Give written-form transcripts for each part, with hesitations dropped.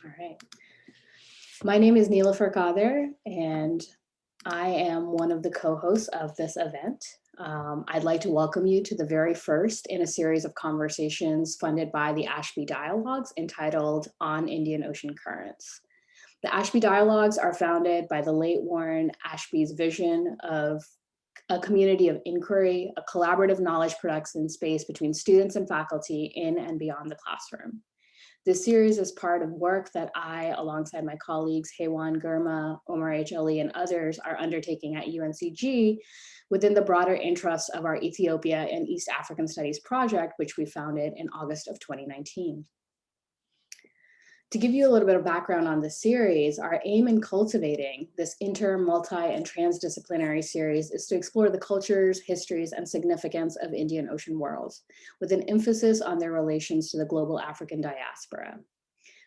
All right. My name is Neelima, and I am one of the co-hosts of this event. I'd like to welcome you to the very first in a series of conversations funded by the Ashby Dialogues entitled On Indian Ocean Currents. The Ashby Dialogues are founded by the late Warren Ashby's vision of a community of inquiry, a collaborative knowledge production space between students and faculty in and beyond the classroom. This series is part of work that I, alongside my colleagues, Heywan Gurma, Omar H, and others are undertaking at UNCG within the broader interest of our Ethiopia and East African Studies project, which we founded in August of 2019. To give you a little bit of background on this series, our aim in cultivating this inter, multi, and transdisciplinary series is to explore the cultures, histories, and significance of Indian Ocean worlds, with an emphasis on their relations to the global African diaspora.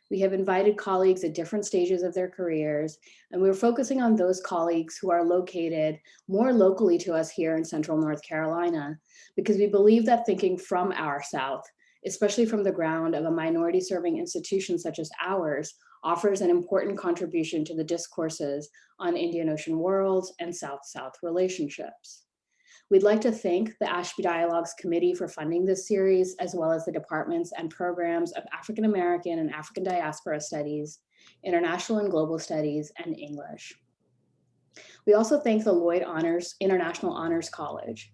We have invited colleagues at different stages of their careers, and we're focusing on those colleagues who are located more locally to us here in Central North Carolina, because we believe that thinking from our South, especially from the ground of a minority serving institution such as ours, offers an important contribution to the discourses on Indian Ocean worlds and South-South relationships. We'd like to thank the Ashby Dialogues Committee for funding this series, as well as the departments and programs of African American and African Diaspora Studies, International and Global Studies, and English. We also thank the Lloyd International Honors College.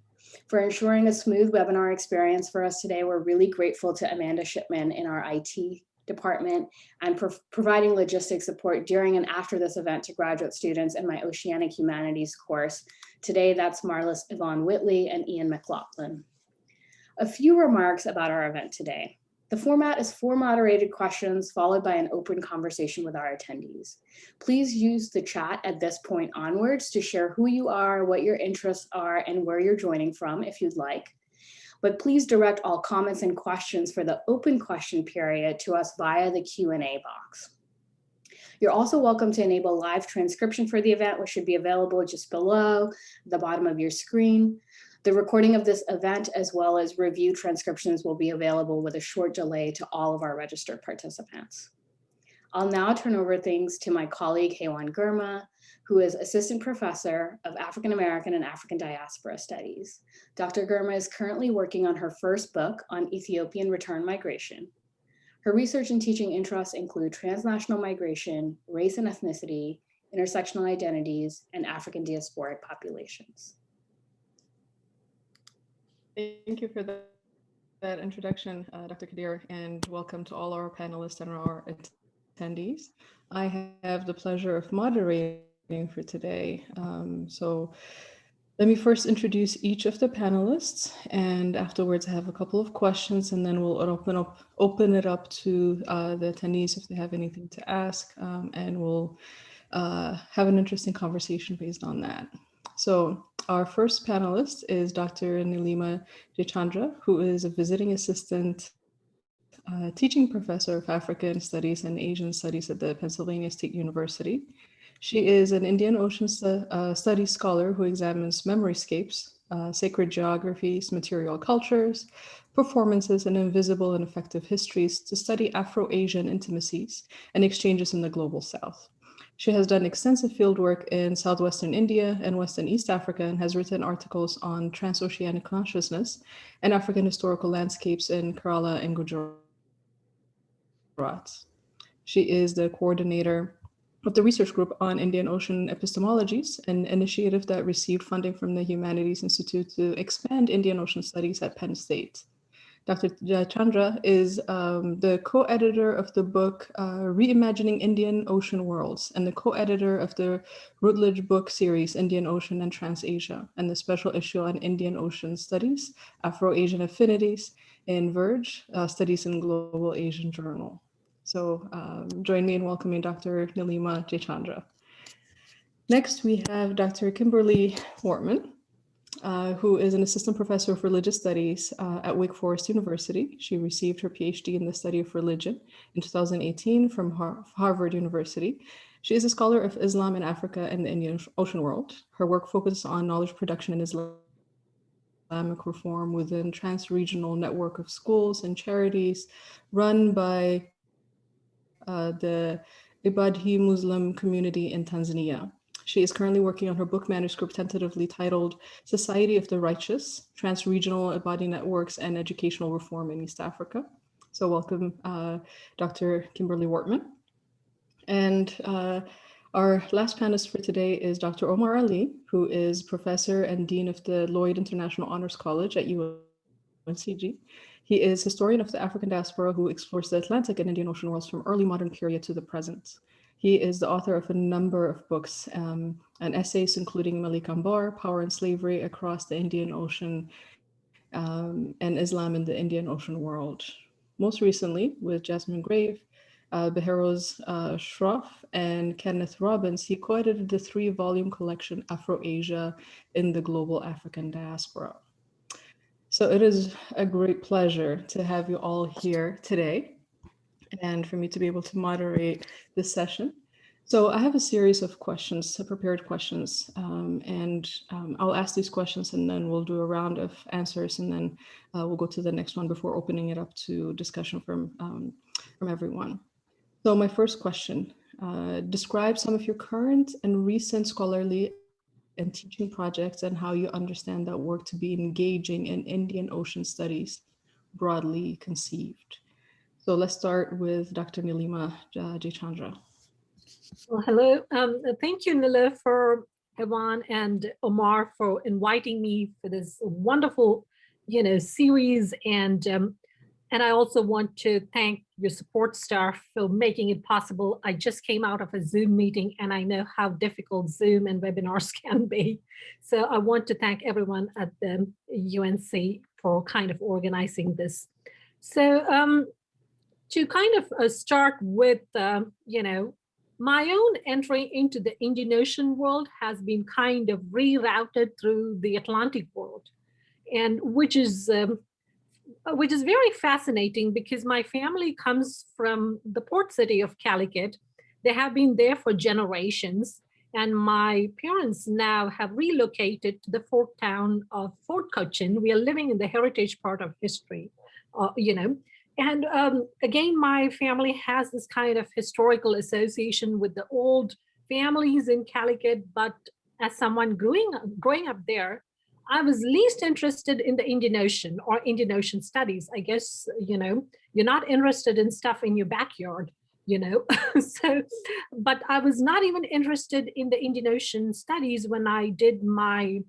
For ensuring a smooth webinar experience for us today, we're really grateful to Amanda Shipman in our IT department and providing logistics support during and after this event to graduate students in my Oceanic Humanities course. Today, that's Marlis Yvonne Whitley and Ian McLaughlin. A few remarks about our event today. The format is 4 moderated questions followed by an open conversation with our attendees. Please use the chat at this point onwards to share who you are, what your interests are, and where you're joining from if you'd like. But please direct all comments and questions for the open question period to us via the Q&A box. You're also welcome to enable live transcription for the event, which should be available just below the bottom of your screen. The recording of this event, as well as review transcriptions, will be available with a short delay to all of our registered participants. I'll now turn over things to my colleague, Heywan Gurma, who is Assistant Professor of African American and African Diaspora Studies. Dr. Gurma is currently working on her first book on Ethiopian return migration. Her research and teaching interests include transnational migration, race and ethnicity, intersectional identities, and African diasporic populations. Thank you for that introduction, Dr. Kadir, and welcome to all our panelists and our attendees. I have the pleasure of moderating for today. So let me first introduce each of the panelists, and afterwards I have a couple of questions, and then we'll open it up to the attendees if they have anything to ask, and we'll have an interesting conversation based on that. So our first panelist is Dr. Neelima Jeychandran, who is a visiting assistant teaching professor of African Studies and Asian Studies at the Pennsylvania State University. She is an Indian Ocean Studies scholar who examines memoryscapes, sacred geographies, material cultures, performances, and invisible and effective histories to study Afro-Asian intimacies and exchanges in the global South. She has done extensive fieldwork in Southwestern India and Western East Africa and has written articles on transoceanic consciousness and African historical landscapes in Kerala and Gujarat. She is the coordinator of the research group on Indian Ocean epistemologies, an initiative that received funding from the Humanities Institute to expand Indian Ocean studies at Penn State. Dr. Jeychandran is the co-editor of the book Reimagining Indian Ocean Worlds and the co-editor of the Routledge book series Indian Ocean and Trans-Asia and the special issue on Indian Ocean Studies, Afro-Asian Affinities in Verge, Studies in Global Asian Journal. So join me in welcoming Dr. Neelima Jeychandran. Next, we have Dr. Kimberly Wortmann, who is an assistant professor of religious studies at Wake Forest University. She received her PhD in the study of religion in 2018 from Harvard University. She is a scholar of Islam in Africa and the Indian Ocean world. Her work focuses on knowledge production in Islamic reform within trans-regional network of schools and charities run by the Ibadhi Muslim community in Tanzania. She is currently working on her book manuscript tentatively titled Society of the Righteous, Trans-Regional Ibadi Networks and Educational Reform in East Africa. So welcome, Dr. Kimberly Wortmann. And our last panelist for today is Dr. Omar Ali, who is professor and dean of the Lloyd International Honors College at UNCG. He is historian of the African diaspora who explores the Atlantic and Indian Ocean worlds from early modern period to the present. He is the author of a number of books and essays, including Malik Ambar, Power and Slavery Across the Indian Ocean and Islam in the Indian Ocean World. Most recently, with Jasmine Grave, Beheroz Shroff, and Kenneth Robbins, he co-edited the 3-volume collection Afro-Asia in the Global African Diaspora. So it is a great pleasure to have you all here today and for me to be able to moderate this session. So I have a series of questions, prepared questions, and I'll ask these questions and then we'll do a round of answers and then we'll go to the next one before opening it up to discussion from everyone. So my first question, describe some of your current and recent scholarly and teaching projects and how you understand that work to be engaging in Indian Ocean studies, broadly conceived. So let's start with Dr. Neelima Jeychandran. Well, hello. Thank you, Nila, for Evan and Omar for inviting me for this wonderful, series. And I also want to thank your support staff for making it possible. I just came out of a Zoom meeting and I know how difficult Zoom and webinars can be. So I want to thank everyone at the UNC for kind of organizing this. So to kind of start with, my own entry into the Indian Ocean world has been kind of rerouted through the Atlantic world, and which is very fascinating because my family comes from the port city of Calicut. They have been there for generations, and my parents now have relocated to the fort town of Fort Cochin. We are living in the heritage part of history, And again, my family has this kind of historical association with the old families in Calicut, but as someone growing up there, I was least interested in the Indian Ocean or Indian Ocean studies. I guess, you're not interested in stuff in your backyard, So, but I was not even interested in the Indian Ocean studies when I did my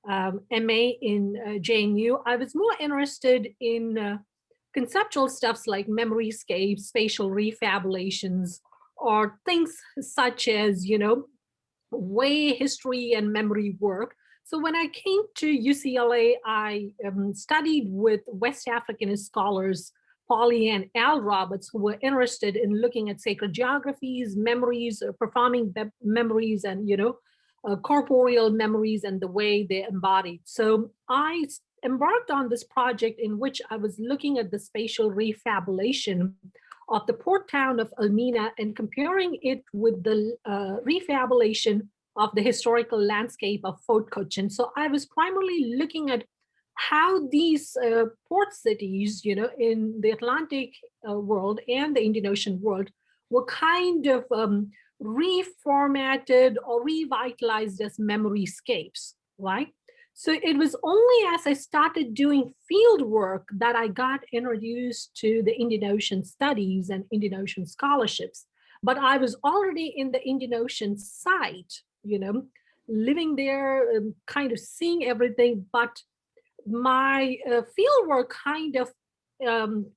MA in JNU. I was more interested in conceptual stuffs like memoryscapes, spatial refabulations, or things such as, way history and memory work. So when I came to UCLA, I studied with West African scholars, Polly and Al Roberts, who were interested in looking at sacred geographies, memories, performing memories, and, corporeal memories and the way they embodied. So I embarked on this project in which I was looking at the spatial refabulation of the port town of Elmina and comparing it with the refabulation of the historical landscape of Fort Cochin. So I was primarily looking at how these port cities, in the Atlantic world and the Indian Ocean world were kind of reformatted or revitalized as memoryscapes, right? So it was only as I started doing field work that I got introduced to the Indian Ocean studies and Indian Ocean scholarships. But I was already in the Indian Ocean site, living there, kind of seeing everything. But my field work kind of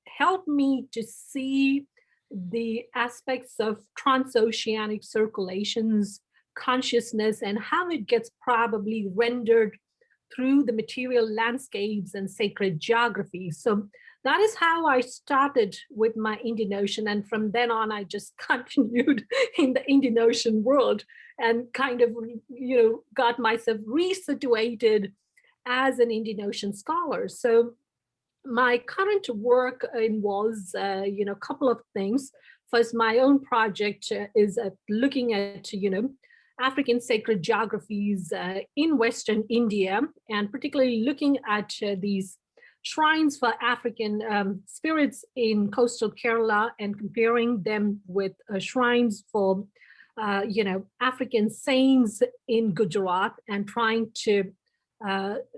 helped me to see the aspects of transoceanic circulations, consciousness, and how it gets probably rendered through the material landscapes and sacred geography. So that is how I started with my Indian Ocean. And from then on, I just continued in the Indian Ocean world and kind of, got myself resituated as an Indian Ocean scholar. So my current work involves, a couple of things. First, my own project is looking at, African sacred geographies in Western India, and particularly looking at these shrines for African spirits in coastal Kerala and comparing them with shrines for, African saints in Gujarat, and trying to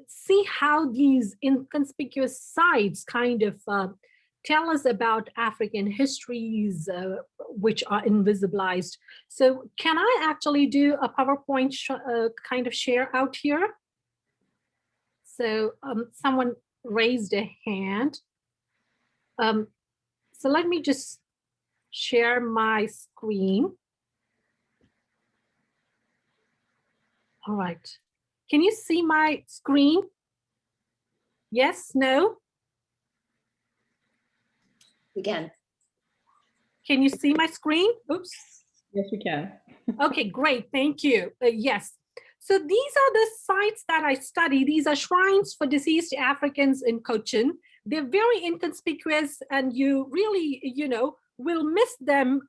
see how these inconspicuous sites kind of tell us about African histories, which are invisibilized. So can I actually do a PowerPoint kind of share out here? So someone raised a hand. So let me just share my screen. All right. Can you see my screen? Yes, no? We can. Can you see my screen? Oops. Yes, we can. Okay, great. Thank you. Yes. So these are the sites that I study. These are shrines for deceased Africans in Cochin. They're very inconspicuous, and you really, will miss them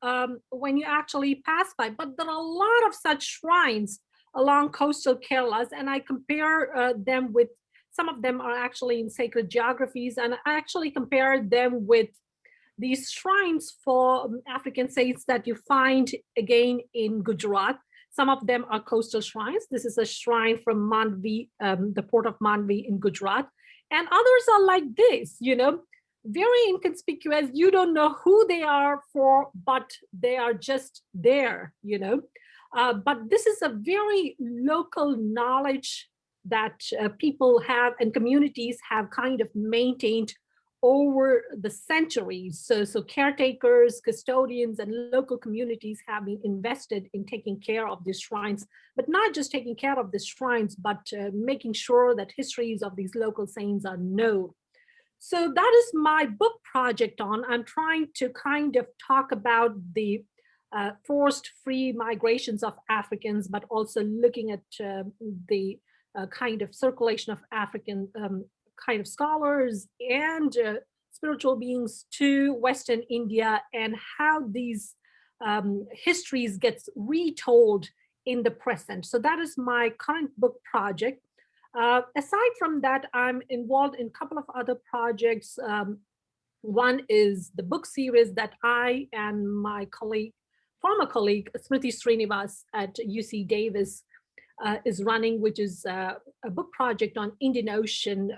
when you actually pass by. But there are a lot of such shrines along coastal Kerala, and I compare them with, some of them are actually in sacred geographies, and I actually compare them with these shrines for African saints that you find again in Gujarat. Some of them are coastal shrines. This is a shrine from Mandvi, the port of Mandvi in Gujarat. And others are like this, very inconspicuous. You don't know who they are for, but they are just there, But this is a very local knowledge that people have and communities have kind of maintained over the centuries. So caretakers, custodians, and local communities have been invested in taking care of these shrines, but not just taking care of the shrines, but making sure that histories of these local saints are known. So that is my book project on. I'm trying to kind of talk about the forced free migrations of Africans, but also looking at the kind of circulation of African kind of scholars and spiritual beings to Western India, and how these histories gets retold in the present. So that is my current book project. Aside from that, I'm involved in a couple of other projects. One is the book series that I and my former colleague, Smriti Srinivas at UC Davis, is running, which is a book project on Indian Ocean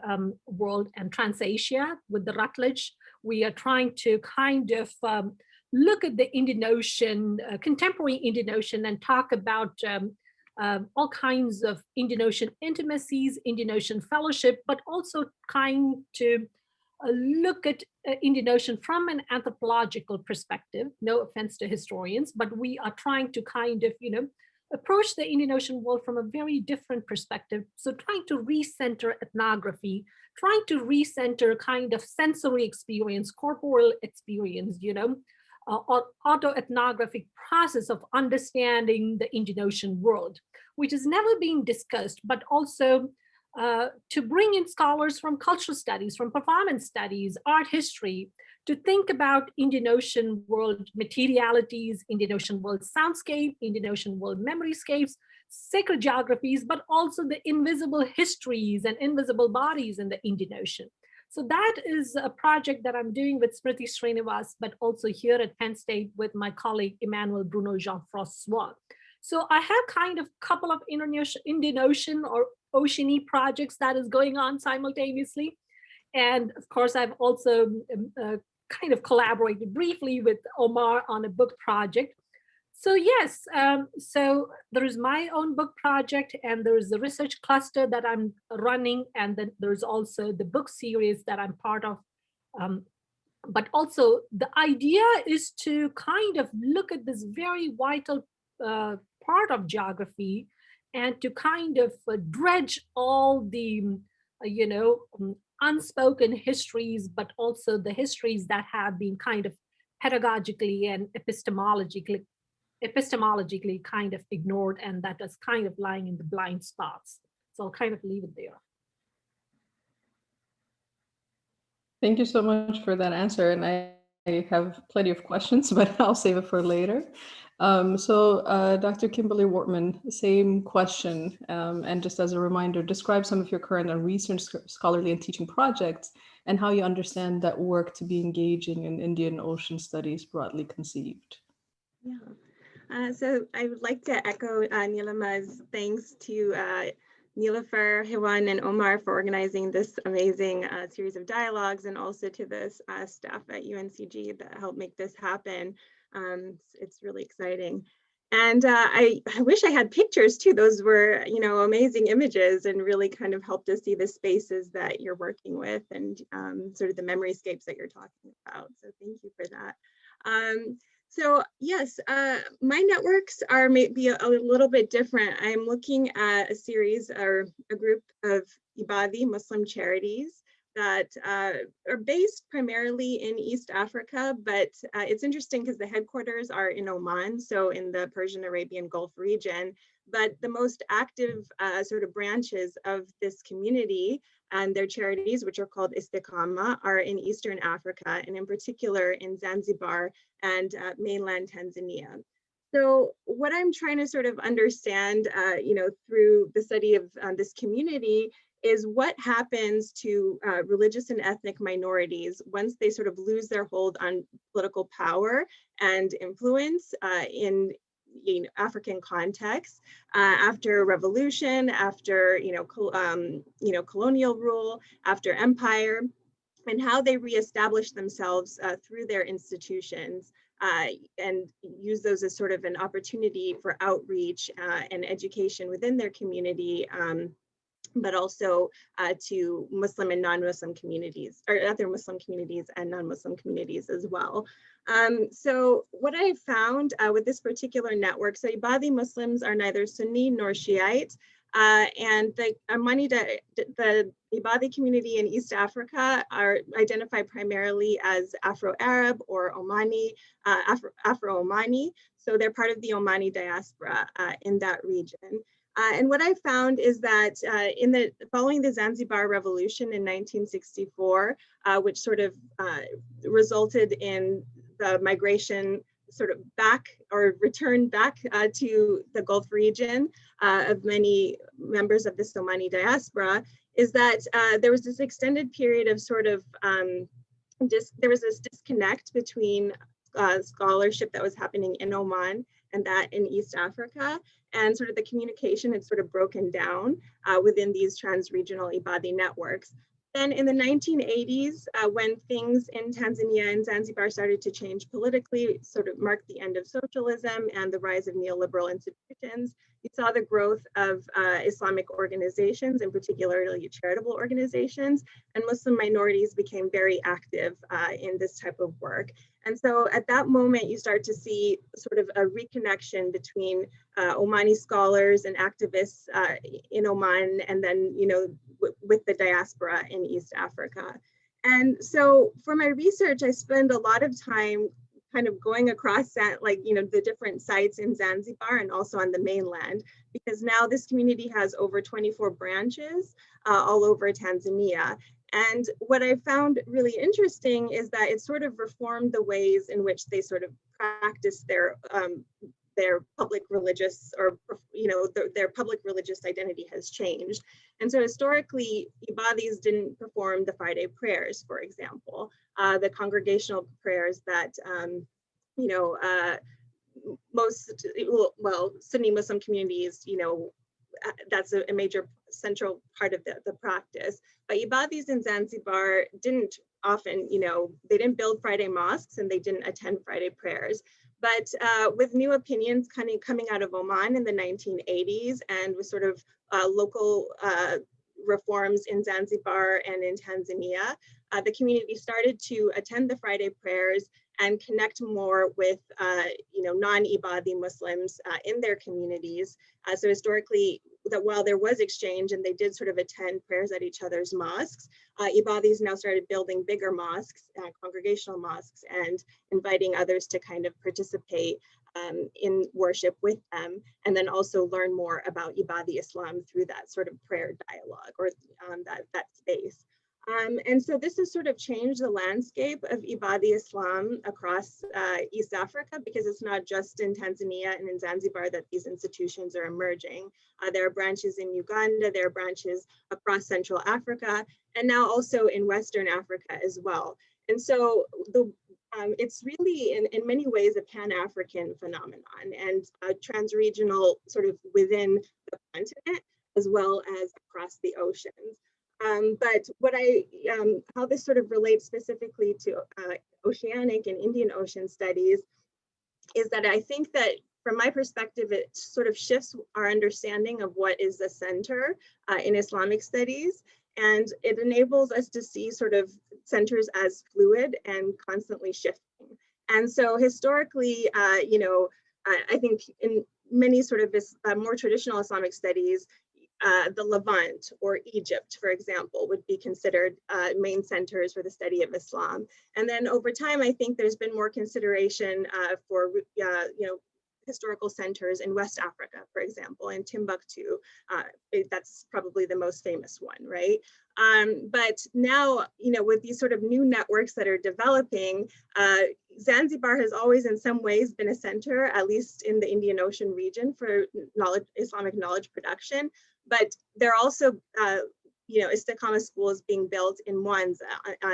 world and Transasia with the Rutledge. We are trying to kind of look at the Indian Ocean, contemporary Indian Ocean, and talk about all kinds of Indian Ocean intimacies, Indian Ocean fellowship, but also trying to look at Indian Ocean from an anthropological perspective. No offense to historians, but we are trying to kind of, approach the Indian Ocean world from a very different perspective. So trying to recenter ethnography, trying to recenter kind of sensory experience, corporeal experience, or autoethnographic process of understanding the Indian Ocean world, which has never been discussed, but also to bring in scholars from cultural studies, from performance studies, art history, to think about Indian Ocean world materialities, Indian Ocean world soundscape, Indian Ocean world memoryscapes, sacred geographies, but also the invisible histories and invisible bodies in the Indian Ocean. So that is a project that I'm doing with Smriti Srinivas, but also here at Penn State with my colleague, Emmanuel Bruno Jean-François. So I have kind of a couple of Indian Ocean or Oceany projects that is going on simultaneously. And of course, I've also kind of collaborated briefly with Omar on a book project. So yes, so there is my own book project, and there is the research cluster that I'm running, and then there's also the book series that I'm part of. But also the idea is to kind of look at this very vital part of geography, and to kind of dredge all the, unspoken histories, but also the histories that have been kind of pedagogically and epistemologically kind of ignored, and that is kind of lying in the blind spots. So I'll kind of leave it there. Thank you so much for that answer. And have plenty of questions, but I'll save it for later. Dr. Kimberly Wortmann, same question. And just as a reminder, describe some of your current and recent scholarly and teaching projects and how you understand that work to be engaging in Indian Ocean studies broadly conceived. Yeah. So I would like to echo Neelima's thanks to Neelifar, Hewan, and Omar for organizing this amazing series of dialogues, and also to the staff at UNCG that helped make this happen. It's really exciting. And I wish I had pictures too. Those were, amazing images and really kind of helped us see the spaces that you're working with and sort of the memoryscapes that you're talking about. So thank you for that. So yes, my networks are maybe a little bit different. I'm looking at a series or a group of Ibadi Muslim charities that are based primarily in East Africa, but it's interesting because the headquarters are in Oman, so in the Persian Arabian Gulf region. But the most active sort of branches of this community and their charities, which are called Istiqama, are in Eastern Africa, and in particular in Zanzibar and mainland Tanzania. So what I'm trying to sort of understand, through the study of this community is what happens to religious and ethnic minorities once they sort of lose their hold on political power and influence in African context after revolution, after colonial rule, after empire, and how they reestablish themselves through their institutions and use those as sort of an opportunity for outreach and education within their community, but also to Muslim and non-Muslim communities, or other Muslim communities and non-Muslim communities as well. So what I found with this particular network, so Ibadi Muslims are neither Sunni nor Shiite, and the Ibadi community in East Africa are identified primarily as Afro-Arab or Omani, Afro-Omani. So they're part of the Omani diaspora in that region. And what I found is that following the Zanzibar Revolution in 1964, which sort of resulted in the migration sort of back or return back to the Gulf region of many members of the Somali diaspora, is that there was this extended period of sort of, there was this disconnect between scholarship that was happening in Oman and that in East Africa. And sort of the communication had sort of broken down within these trans-regional Ibadi networks. Then in the 1980s, when things in Tanzania and Zanzibar started to change politically, sort of marked the end of socialism and the rise of neoliberal institutions, you saw the growth of Islamic organizations, and particularly charitable organizations, and Muslim minorities became very active in this type of work. And so at that moment, you start to see sort of a reconnection between Omani scholars and activists in Oman, and then, with the diaspora in East Africa. And so for my research, I spend a lot of time kind of going across that, the different sites in Zanzibar and also on the mainland, because now this community has over 24 branches all over Tanzania. And what I found really interesting is that it sort of reformed the ways in which they sort of practice their public religious, or their public religious identity has changed. And so historically, Ibadis didn't perform the Friday prayers, for example, the congregational prayers that most, Sunni Muslim communities, that's a major central part of the practice. But Ibadis in Zanzibar didn't often, they didn't build Friday mosques and they didn't attend Friday prayers. But with new opinions kind of coming out of Oman in the 1980s, and with sort of local reforms in Zanzibar and in Tanzania, the community started to attend the Friday prayers and connect more with non-Ibadi Muslims in their communities. So historically, that while there was exchange and they did sort of attend prayers at each other's mosques, Ibadis now started building bigger mosques, congregational mosques, and inviting others to kind of participate in worship with them, and then also learn more about Ibadi Islam through that sort of prayer dialogue, or that space. And so this has sort of changed the landscape of Ibadi Islam across East Africa, because it's not just in Tanzania and in Zanzibar that these institutions are emerging. There are branches in Uganda, there are branches across Central Africa, and now also in Western Africa as well. And so it's really in many ways a Pan-African phenomenon and trans-regional sort of within the continent as well as across the oceans. But how this sort of relates specifically to oceanic and Indian Ocean studies is that I think that from my perspective, it sort of shifts our understanding of what is the center in Islamic studies. And it enables us to see sort of centers as fluid and constantly shifting. And so historically, I think in many sort of this more traditional Islamic studies, the Levant or Egypt, for example, would be considered main centers for the study of Islam. And then over time, I think there's been more consideration for, historical centers in West Africa, for example, in Timbuktu. That's probably the most famous one, right? But now, with these sort of new networks that are developing, Zanzibar has always in some ways been a center, at least in the Indian Ocean region, for Islamic knowledge production. But there are also, Istiqama schools being built in Mwanza,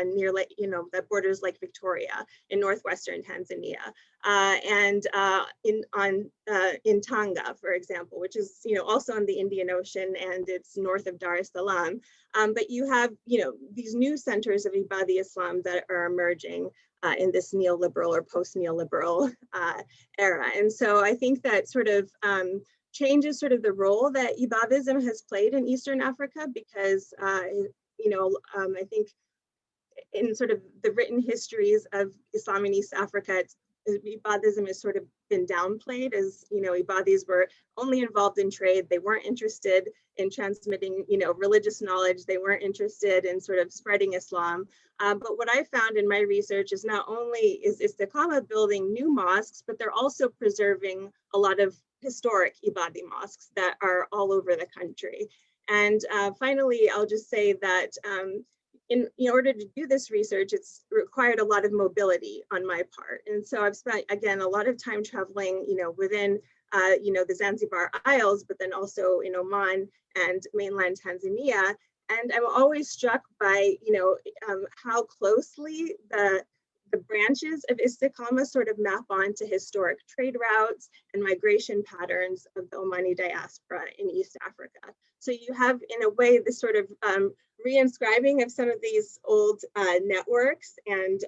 near, that borders Lake Victoria in northwestern Tanzania, and in Tanga, for example, which is, also on the Indian Ocean, and it's north of Dar es Salaam. But you have, these new centers of Ibadi Islam that are emerging in this neoliberal or post-neoliberal era. And so I think that sort of changes sort of the role that Ibadism has played in Eastern Africa, because, I think in sort of the written histories of Islam in East Africa, Ibadism has sort of been downplayed as, Ibadis were only involved in trade. They weren't interested in transmitting, religious knowledge. They weren't interested in sort of spreading Islam. But what I found in my research is not only is Istiqama building new mosques, but they're also preserving a lot of historic Ibadi mosques that are all over the country. And finally, I'll just say that in order to do this research, it's required a lot of mobility on my part. And so I've spent, again, a lot of time traveling, within, the Zanzibar Isles, but then also in Oman and mainland Tanzania. And I'm always struck by, how closely the branches of Istiqama sort of map onto historic trade routes and migration patterns of the Omani diaspora in East Africa. So you have, in a way, this sort of reinscribing of some of these old networks and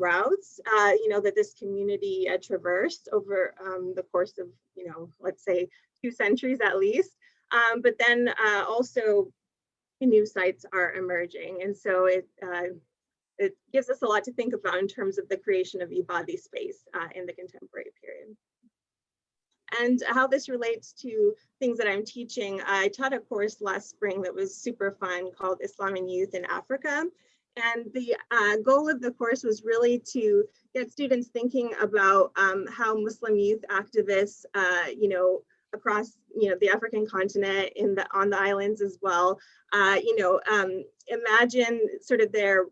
routes, that this community traversed over the course of, let's say 2 centuries at least. But then also new sites are emerging. And so it gives us a lot to think about in terms of the creation of Ibadi space in the contemporary period. And how this relates to things that I'm teaching, I taught a course last spring that was super fun called Islam and Youth in Africa. And the goal of the course was really to get students thinking about how Muslim youth activists, across the African continent, on the islands as well, imagine sort of their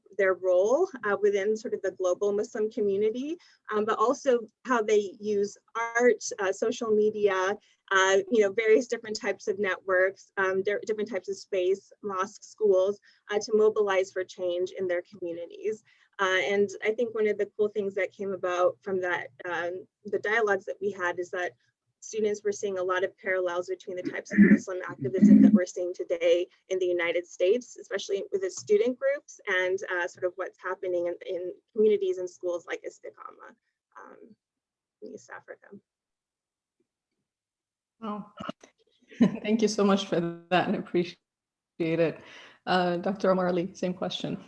role within sort of the global Muslim community, but also how they use art, social media, various different types of networks, different types of space, mosques, schools, to mobilize for change in their communities. And I think one of the cool things that came about from that, the dialogues that we had, is that students were seeing a lot of parallels between the types of Muslim activism that we're seeing today in the United States, especially with the student groups, and sort of what's happening in communities and schools like Istiqama in East Africa. Oh, thank you so much for that. I appreciate it. Dr. Omar Ali, same question.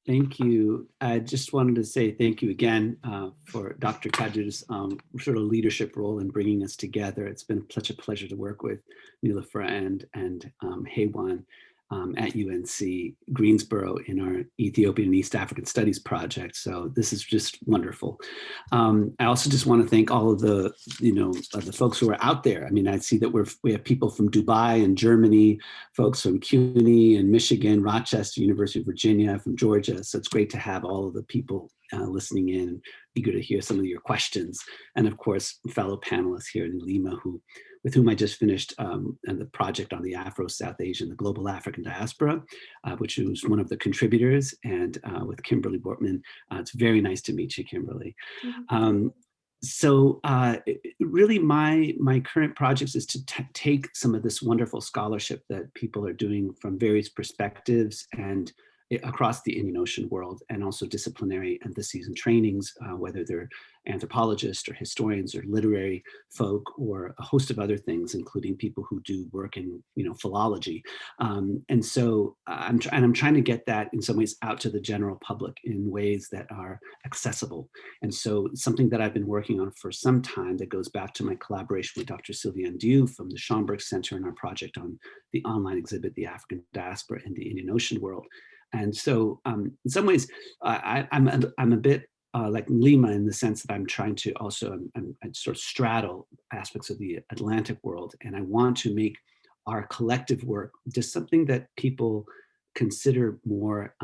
Thank you. I just wanted to say thank you again for Dr. Kadir's sort of leadership role in bringing us together. It's been such a pleasure to work with Neelima and Heywan. at UNC Greensboro in our Ethiopian and East African Studies project. So this is just wonderful. I also just want to thank all of the, the folks who are out there. I mean, I see that we have people from Dubai and Germany, folks from CUNY and Michigan, Rochester, University of Virginia, from Georgia. So it's great to have all of the people listening in and eager to hear some of your questions. And of course, fellow panelists here in Neelima, with whom I just finished the project on the Afro-South Asian, the global African diaspora, which was one of the contributors, and with Kimberly Wortmann. It's very nice to meet you, Kimberly. So really my current project is to take some of this wonderful scholarship that people are doing from various perspectives and across the Indian Ocean world, and also disciplinary emphases and trainings, whether they're anthropologists or historians or literary folk or a host of other things, including people who do work in philology. And so I'm trying to get that in some ways out to the general public in ways that are accessible. And so something that I've been working on for some time that goes back to my collaboration with Dr. Sylvia Ndiou from the Schomburg Center in our project on the online exhibit, The African Diaspora in the Indian Ocean World. And so in some ways, I'm a bit like Neelima in the sense that I'm trying to also I sort of straddle aspects of the Atlantic world. And I want to make our collective work just something that people consider more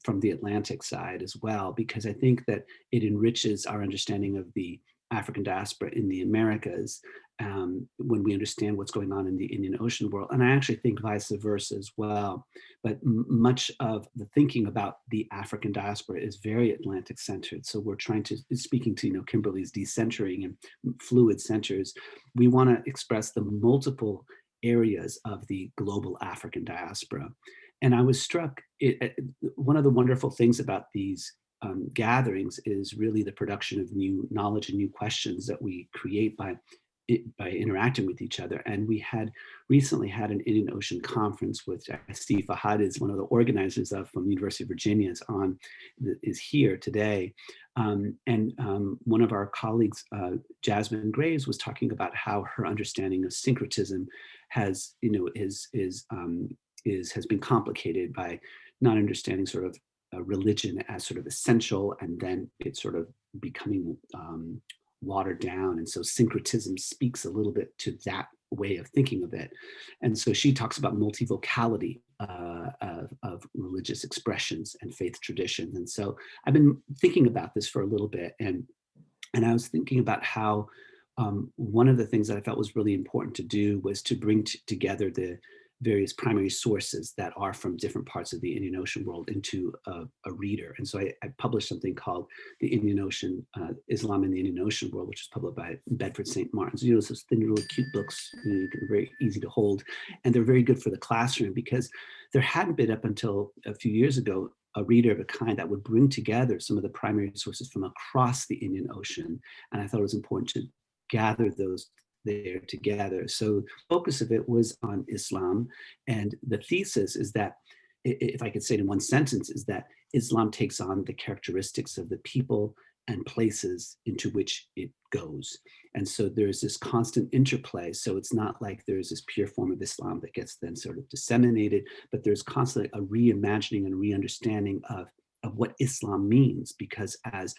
from the Atlantic side as well, because I think that it enriches our understanding of the African diaspora in the Americas when we understand what's going on in the Indian Ocean world. And I actually think vice versa as well. But much of the thinking about the African diaspora is very Atlantic centered. So we're trying to, speaking to Kimberly's decentering and fluid centers, we want to express the multiple areas of the global African diaspora. And I was struck, one of the wonderful things about these gatherings is really the production of new knowledge and new questions that we create by interacting with each other. And we had recently had an Indian Ocean conference, which Steve Fahad is one of the organizers of from the University of Virginia, is here today. And one of our colleagues, Jasmine Graves, was talking about how her understanding of syncretism has been complicated by not understanding sort of religion as sort of essential, and then it's sort of becoming watered down. And so syncretism speaks a little bit to that way of thinking of it. And so she talks about multivocality of religious expressions and faith traditions. And so I've been thinking about this for a little bit, and I was thinking about how one of the things that I felt was really important to do was to bring together the various primary sources that are from different parts of the Indian Ocean world into a reader. And so I published something called The Indian Ocean, Islam in the Indian Ocean World, which was published by Bedford St. Martin's. Those thin, really cute books, very easy to hold. And they're very good for the classroom because there hadn't been up until a few years ago a reader of a kind that would bring together some of the primary sources from across the Indian Ocean. And I thought it was important to gather those there together. So the focus of it was on Islam. And the thesis is that, if I could say it in one sentence, is that Islam takes on the characteristics of the people and places into which it goes. And so there's this constant interplay. So it's not like there's this pure form of Islam that gets then sort of disseminated, but there's constantly a reimagining and re-understanding of what Islam means, because as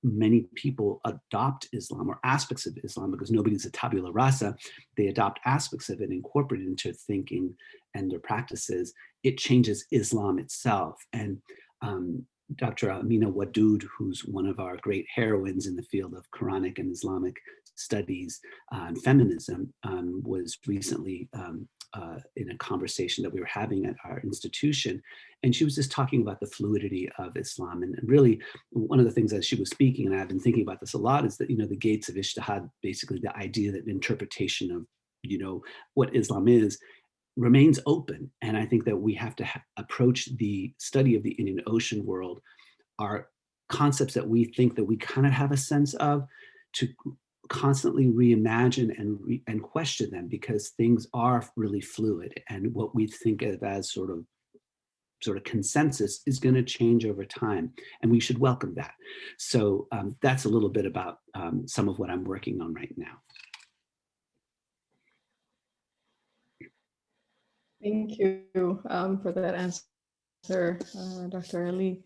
many people adopt Islam or aspects of Islam, because nobody's a tabula rasa, they adopt aspects of it, incorporate it into thinking and their practices, it changes Islam itself. And Dr. Amina Wadud, who's one of our great heroines in the field of Quranic and Islamic studies and feminism, was recently in a conversation that we were having at our institution. And she was just talking about the fluidity of Islam. And really, one of the things that she was speaking, and I've been thinking about this a lot, is that, the gates of Ijtihad, basically the idea that interpretation of, what Islam is, remains open. And I think that we have to approach the study of the Indian Ocean world, our concepts that we think that we kind of have a sense of, to constantly reimagine and question them, because things are really fluid, and what we think of as sort of consensus is going to change over time, and we should welcome that. So that's a little bit about some of what I'm working on right now. Thank you for that answer, Dr. Ali.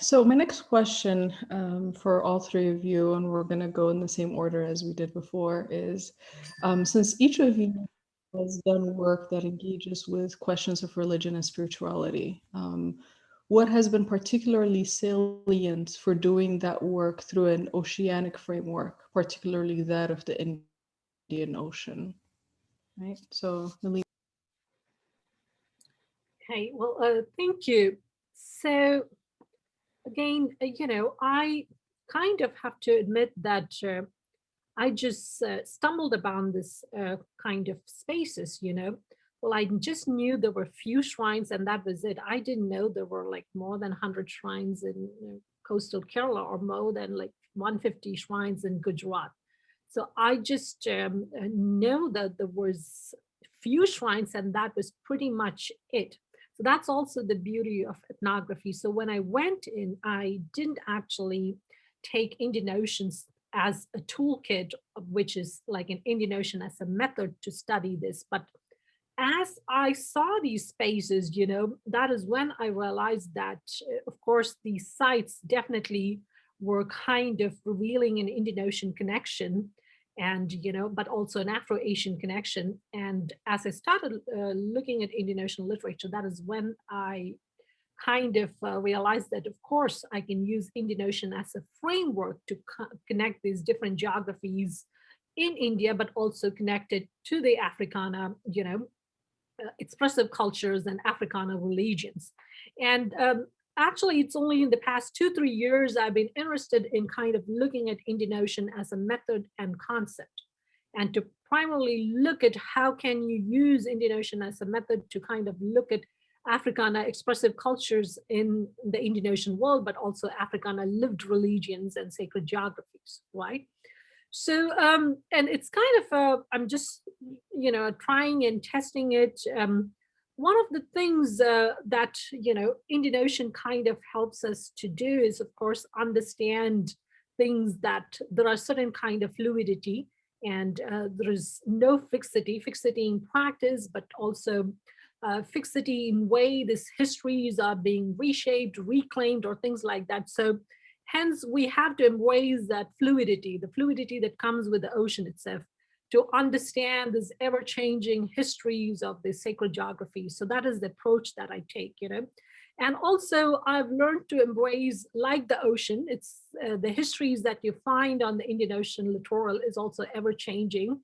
So my next question for all three of you, and we're going to go in the same order as we did before, is since each of you has done work that engages with questions of religion and spirituality, what has been particularly salient for doing that work through an oceanic framework, particularly that of the Indian Ocean? Right. So, Neelima. Okay, well, thank you. So again, I kind of have to admit that I just stumbled upon this kind of spaces, Well, I just knew there were few shrines and that was it. I didn't know there were like more than 100 shrines in coastal Kerala or more than like 150 shrines in Gujarat. So I just know that there was few shrines and that was pretty much it. So that's also the beauty of ethnography. So when I went in, I didn't actually take Indian Oceans as a toolkit, which is like an Indian Ocean as a method to study this. But as I saw these spaces, that is when I realized that, of course, these sites definitely were kind of revealing an Indian Ocean connection and, but also an Afro-Asian connection. And as I started looking at Indian Ocean literature, that is when I kind of realized that, of course, I can use Indian Ocean as a framework to connect these different geographies in India, but also connect it to the Africana, expressive cultures and Africana religions. And actually, it's only in the past 2-3 years I've been interested in kind of looking at Indian Ocean as a method and concept, and to primarily look at how can you use Indian Ocean as a method to kind of look at Africana expressive cultures in the Indian Ocean world, but also Africana lived religions and sacred geographies, right? So, and it's kind of, I'm just, trying and testing it. One of the things that, Indian Ocean kind of helps us to do is, of course, understand things that there are certain kind of fluidity and there is no fixity in practice, but also fixity in way these histories are being reshaped, reclaimed, or things like that. So hence we have to embrace that fluidity, the fluidity that comes with the ocean itself, to understand these ever-changing histories of the sacred geography. So that is the approach that I take, And also I've learned to embrace, like the ocean, it's the histories that you find on the Indian Ocean littoral is also ever-changing.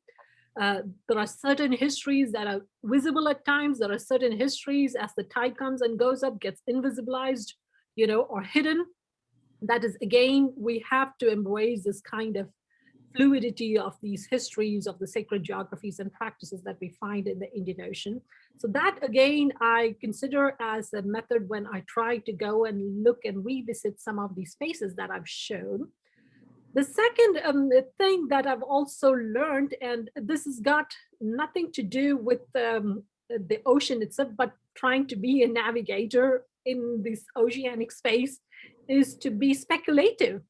There are certain histories that are visible at times. There are certain histories as the tide comes and goes up, gets invisibilized, or hidden. That is, again, we have to embrace this kind of fluidity of these histories of the sacred geographies and practices that we find in the Indian Ocean. So that, again, I consider as a method when I try to go and look and revisit some of these spaces that I've shown. The second thing that I've also learned, and this has got nothing to do with the ocean itself, but trying to be a navigator in this oceanic space, is to be speculative,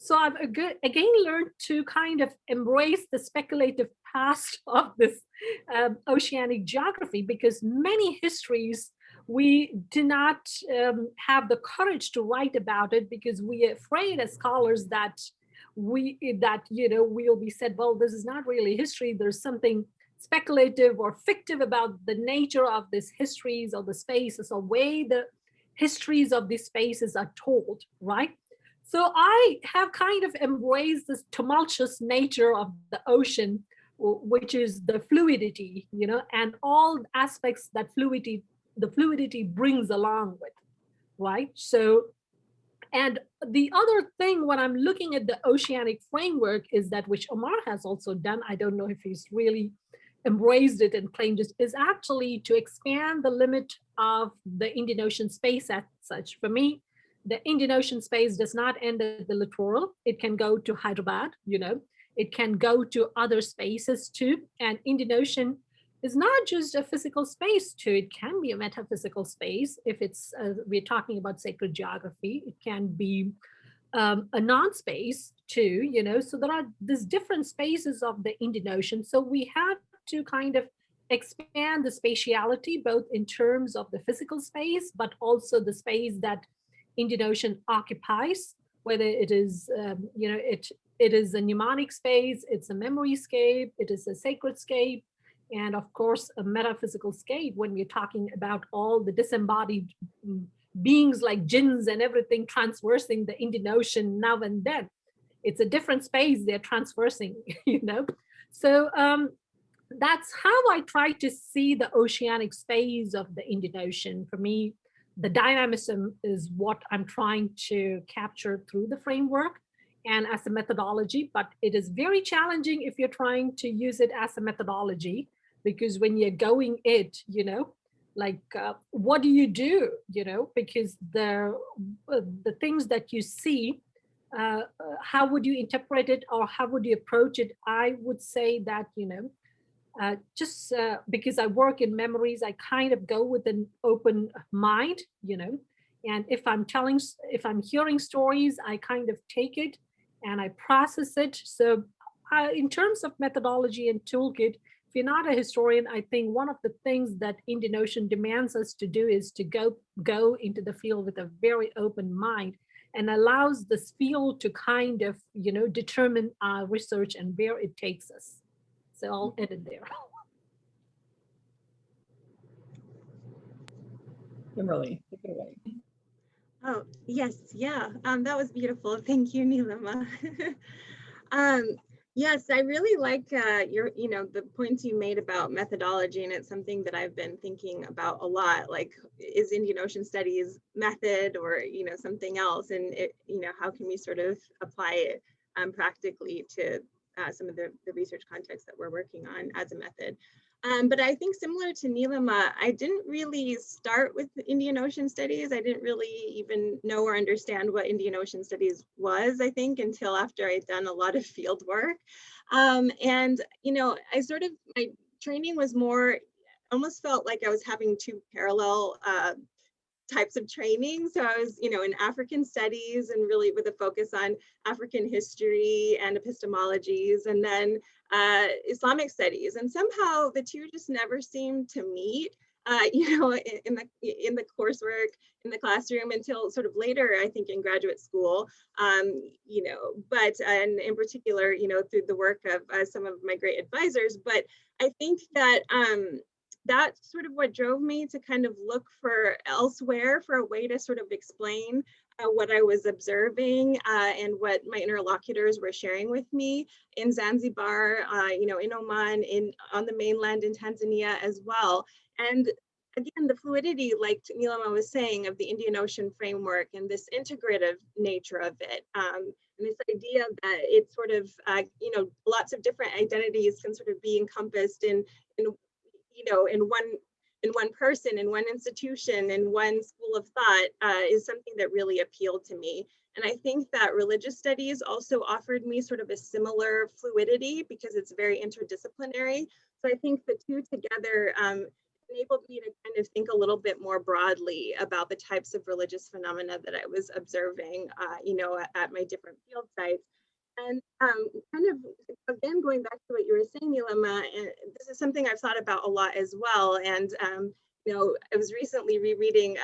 So I've again learned to kind of embrace the speculative past of this oceanic geography, because many histories we do not have the courage to write about it because we are afraid as scholars that we'll be said, well, this is not really history. There's something speculative or fictive about the nature of these histories or the spaces or way the histories of these spaces are told, right? So I have kind of embraced this tumultuous nature of the ocean, which is the fluidity, and all aspects that the fluidity brings along with, right? So, and the other thing when I'm looking at the oceanic framework is that, which Omar has also done, I don't know if he's really embraced it and claimed it, is actually to expand the limit of the Indian Ocean space as such. For me, the Indian Ocean space does not end at the littoral. It can go to Hyderabad, it can go to other spaces too. And Indian Ocean is not just a physical space too. It can be a metaphysical space. If it's, we're talking about sacred geography, it can be a non-space too, So there are these different spaces of the Indian Ocean. So we have to kind of expand the spatiality, both in terms of the physical space, but also the space that Indian Ocean occupies, whether it is, it is a mnemonic space, it's a memory scape, it is a sacred scape, and of course, a metaphysical scape when we're talking about all the disembodied beings like jinns and everything transversing the Indian Ocean now and then. It's a different space they're transversing, So that's how I try to see the oceanic space of the Indian Ocean. For me, the dynamism is what I'm trying to capture through the framework and as a methodology, but it is very challenging if you're trying to use it as a methodology, because when you're going it, what do you do, because the things that you see, how would you interpret it or how would you approach it? I would say that, just because I work in memories, I kind of go with an open mind, and if I'm hearing stories, I kind of take it and I process it. So in terms of methodology and toolkit, if you're not a historian, I think one of the things that Indian Ocean demands us to do is to go into the field with a very open mind, and allows this field to kind of, determine our research and where it takes us. So I'll edit there. Kimberly, take it away. Oh, yes, yeah, that was beautiful. Thank you, Neelima. Yes, I really like the points you made about methodology, and it's something that I've been thinking about a lot. Like, is Indian Ocean Studies method or something else, and how can we sort of apply it practically to some of the research contexts that we're working on as a method. But I think similar to Neelima, I didn't really start with Indian Ocean Studies. I didn't really even know or understand what Indian Ocean Studies was, I think, until after I'd done a lot of field work. And, my training was almost felt like I was having two parallel types of training. So I was, in African studies and really with a focus on African history and epistemologies, and then Islamic studies. And somehow the two just never seemed to meet, in the coursework, in the classroom, until sort of later, I think, in graduate school, but and in particular, through the work of some of my great advisors. But I think that that's sort of what drove me to kind of look for elsewhere for a way to sort of explain what I was observing and what my interlocutors were sharing with me in Zanzibar, in Oman, on the mainland in Tanzania as well. And again, the fluidity, like Neelima was saying, of the Indian Ocean framework and this integrative nature of it. And this idea that it's sort of, lots of different identities can sort of be encompassed in one person, in one institution, in one school of thought, is something that really appealed to me. And I think that religious studies also offered me sort of a similar fluidity because it's very interdisciplinary. So I think the two together enabled me to kind of think a little bit more broadly about the types of religious phenomena that I was observing, at my different field sites. And kind of, again, going back to what you were saying, Neelima, and this is something I've thought about a lot as well. And, I was recently rereading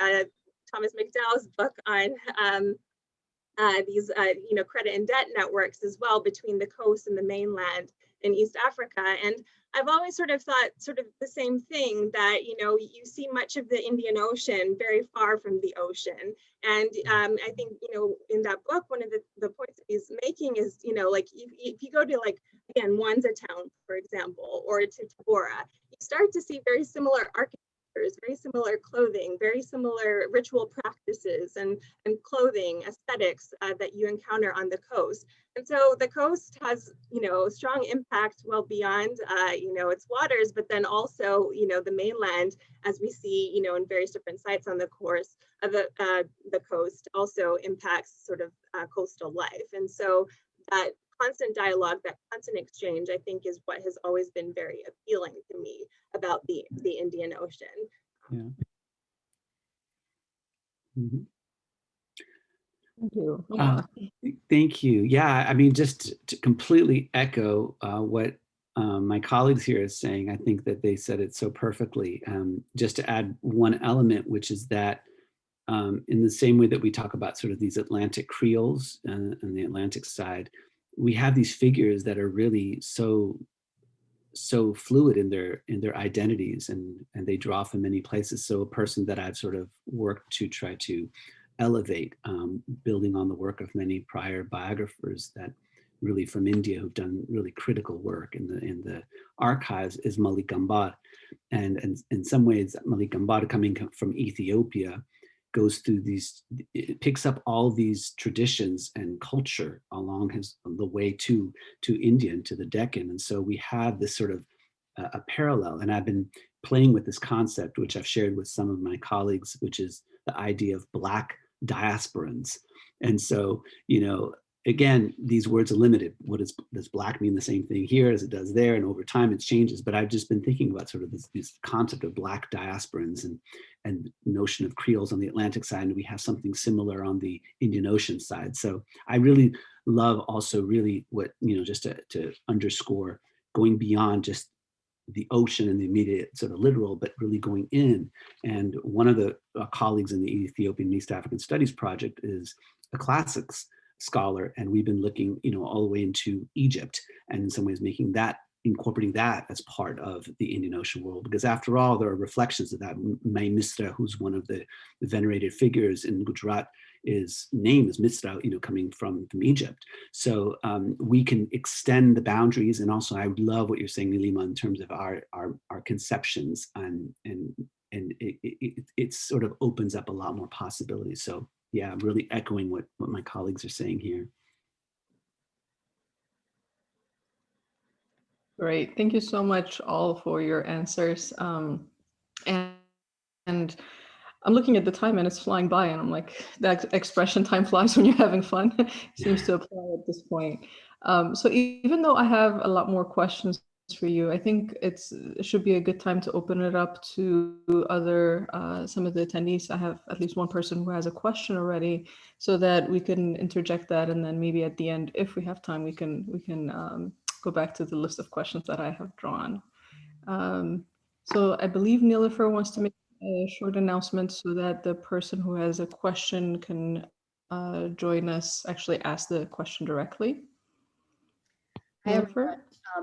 Thomas McDowell's book on these, credit and debt networks as well between the coast and the mainland in East Africa. And I've always sort of thought sort of the same thing, that, you see much of the Indian Ocean very far from the ocean. And I think, in that book, one of the points that he's making is, if you go to, like, again, Mwanza town, for example, or to Tabora, you start to see very similar architectures, very similar clothing, very similar ritual practices and clothing aesthetics that you encounter on the coast. And so the coast has, strong impact well beyond, its waters, but then also, the mainland, as we see, in various different sites on the course of the coast, also impacts sort of coastal life. And so that constant dialogue, that constant exchange, I think, is what has always been very appealing to me about the Indian Ocean. Yeah. Mm-hmm. Thank you. Thank you. Yeah, I mean, just to completely echo what my colleagues here is saying, I think that they said it so perfectly. Just to add one element, which is that in the same way that we talk about sort of these Atlantic Creoles on the Atlantic side, we have these figures that are really so fluid in their identities, and they draw from many places. So a person that I've sort of worked to try to elevate, building on the work of many prior biographers that really from India who've done really critical work in the archives, is Malik Gambar. And in some ways, Malik Gambar, coming from Ethiopia, goes through these, it picks up all these traditions and culture along the way to India and to the Deccan. And so we have this sort of a parallel. And I've been playing with this concept, which I've shared with some of my colleagues, which is the idea of Black diasporans. And so, again, these words are limited. Does Black mean the same thing here as it does there? And over time it changes. But I've just been thinking about sort of this concept of Black diasporans and notion of Creoles on the Atlantic side. And we have something similar on the Indian Ocean side. So I really love also really what, just to underscore, going beyond just the ocean and the immediate sort of literal, but really going in. And one of the colleagues in the Ethiopian and East African Studies project is a classics scholar, and we've been looking, all the way into Egypt, and in some ways incorporating that as part of the Indian Ocean world, because after all, there are reflections of that. Mai Misra, who's one of the venerated figures in Gujarat, his name is Misra, coming from Egypt. So we can extend the boundaries, and also I would love what you're saying, Neelima, in terms of our conceptions, and it sort of opens up a lot more possibilities. So yeah, I'm really echoing what my colleagues are saying here. Great. Thank you so much all for your answers. And I'm looking at the time and it's flying by, and I'm like, that expression "time flies when you're having fun" seems to apply at this point. So even though I have a lot more questions for you, I think it should be a good time to open it up to other some of the attendees. I have at least one person who has a question already, so that we can interject that, and then maybe at the end, if we have time, we can go back to the list of questions that I have drawn. So I believe Nilofer wants to make a short announcement so that the person who has a question can join us, actually ask the question directly. Hi, everyone.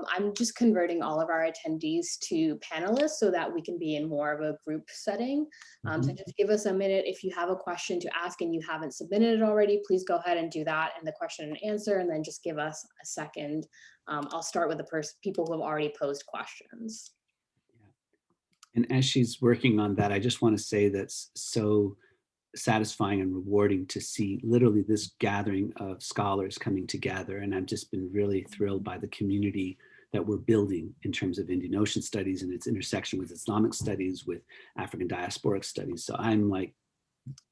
I'm just converting all of our attendees to panelists so that we can be in more of a group setting. So just give us a minute. If you have a question to ask and you haven't submitted it already, please go ahead and do that in the question and answer, and then just give us a second. I'll start with the people who have already posed questions. And as she's working on that, I just want to say that's so satisfying and rewarding to see literally this gathering of scholars coming together. And I've just been really thrilled by the community that we're building in terms of Indian Ocean studies and its intersection with Islamic studies, with African diasporic studies. So I'm like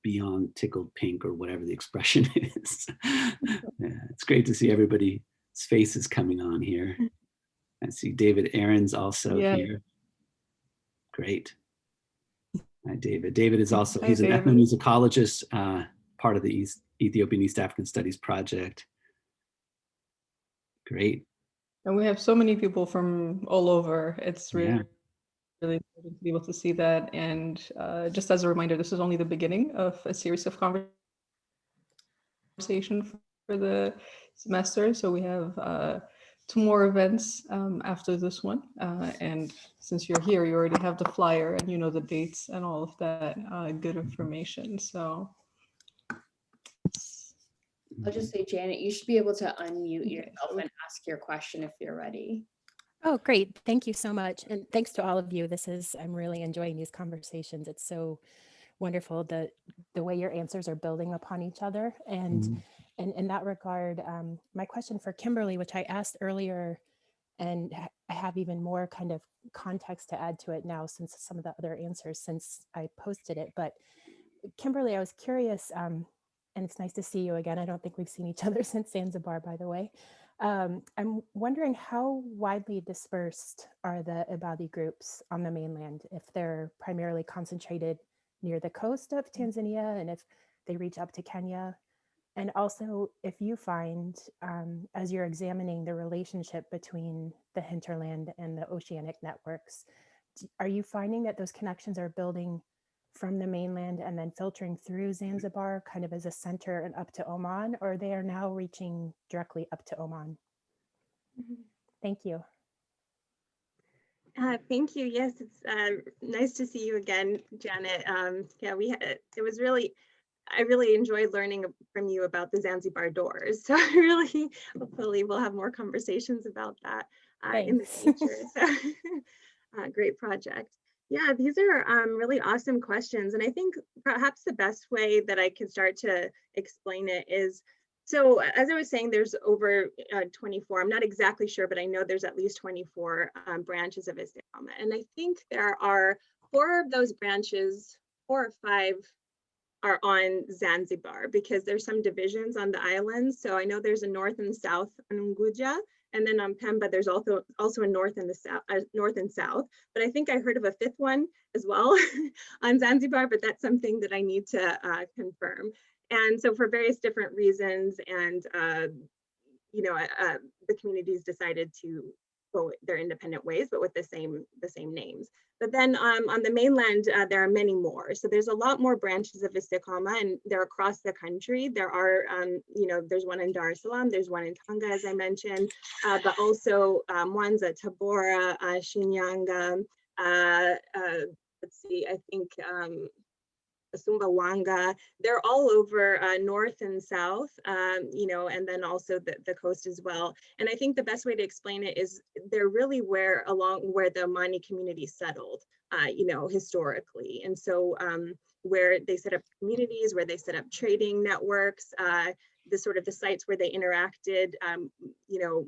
beyond tickled pink, or whatever the expression is. Yeah, it's great to see everybody's faces coming on here. I see David Aaron's also here. Great. Hi, David. David is also, he's an ethnomusicologist, part of the Ethiopian East African Studies project. Great. And we have so many people from all over. It's really, really important to be able to see that. And just as a reminder, this is only the beginning of a series of conversation for the semester. So we have 2 more events after this one. And since you're here, you already have the flyer and you know the dates and all of that good information. So I'll just say, Janet, you should be able to unmute yourself and ask your question if you're ready. Oh, great. Thank you so much. And thanks to all of you. I'm really enjoying these conversations. It's so wonderful the way your answers are building upon each other. And in that regard, my question for Kimberly, which I asked earlier, and I have even more kind of context to add to it now since some of the other answers since I posted it. But Kimberly, I was curious, and it's nice to see you again. I don't think we've seen each other since Zanzibar, by the way. I'm wondering how widely dispersed are the Ibadi groups on the mainland, if they're primarily concentrated near the coast of Tanzania, and if they reach up to Kenya, And also, if you find, as you're examining the relationship between the hinterland and the oceanic networks, are you finding that those connections are building from the mainland and then filtering through Zanzibar kind of as a center and up to Oman, or they are now reaching directly up to Oman? Thank you. Thank you. Yes, it's nice to see you again, Janet. Yeah, it was really, I really enjoyed learning from you about the Zanzibar doors. So I really, hopefully we'll have more conversations about that in the future. So great project. Yeah, these are really awesome questions. And I think perhaps the best way that I can start to explain it is, so as I was saying, there's over 24, I'm not exactly sure, but I know there's at least 24 branches of Istiqamah. And I think there are 4 of those branches, 4 or 5 are on Zanzibar, because there's some divisions on the islands. So I know there's a north and south on Unguja, and then on Pemba, there's also a north and south. But I think I heard of a 5th one as well on Zanzibar, but that's something that I need to confirm. And so for various different reasons, and the communities decided to go their independent ways, but with the same names. But then on the mainland, there are many more. So there's a lot more branches of Istiqamah, and they're across the country. There are, there's one in Dar es Salaam, there's one in Tanga, as I mentioned, but also Mwanza, Tabora, Shinyanga, let's see, I think Sumbawanga, they're all over north and south, and then also the coast as well. And I think the best way to explain it is they're really where the Omani community settled, historically. And so where they set up communities, where they set up trading networks, the sites where they interacted,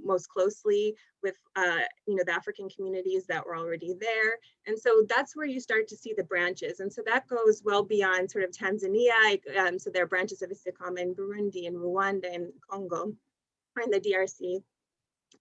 most closely with, the African communities that were already there. And so that's where you start to see the branches. And so that goes well beyond sort of Tanzania. So there are branches of Istiqamah in Burundi and Rwanda and Congo, or in the DRC.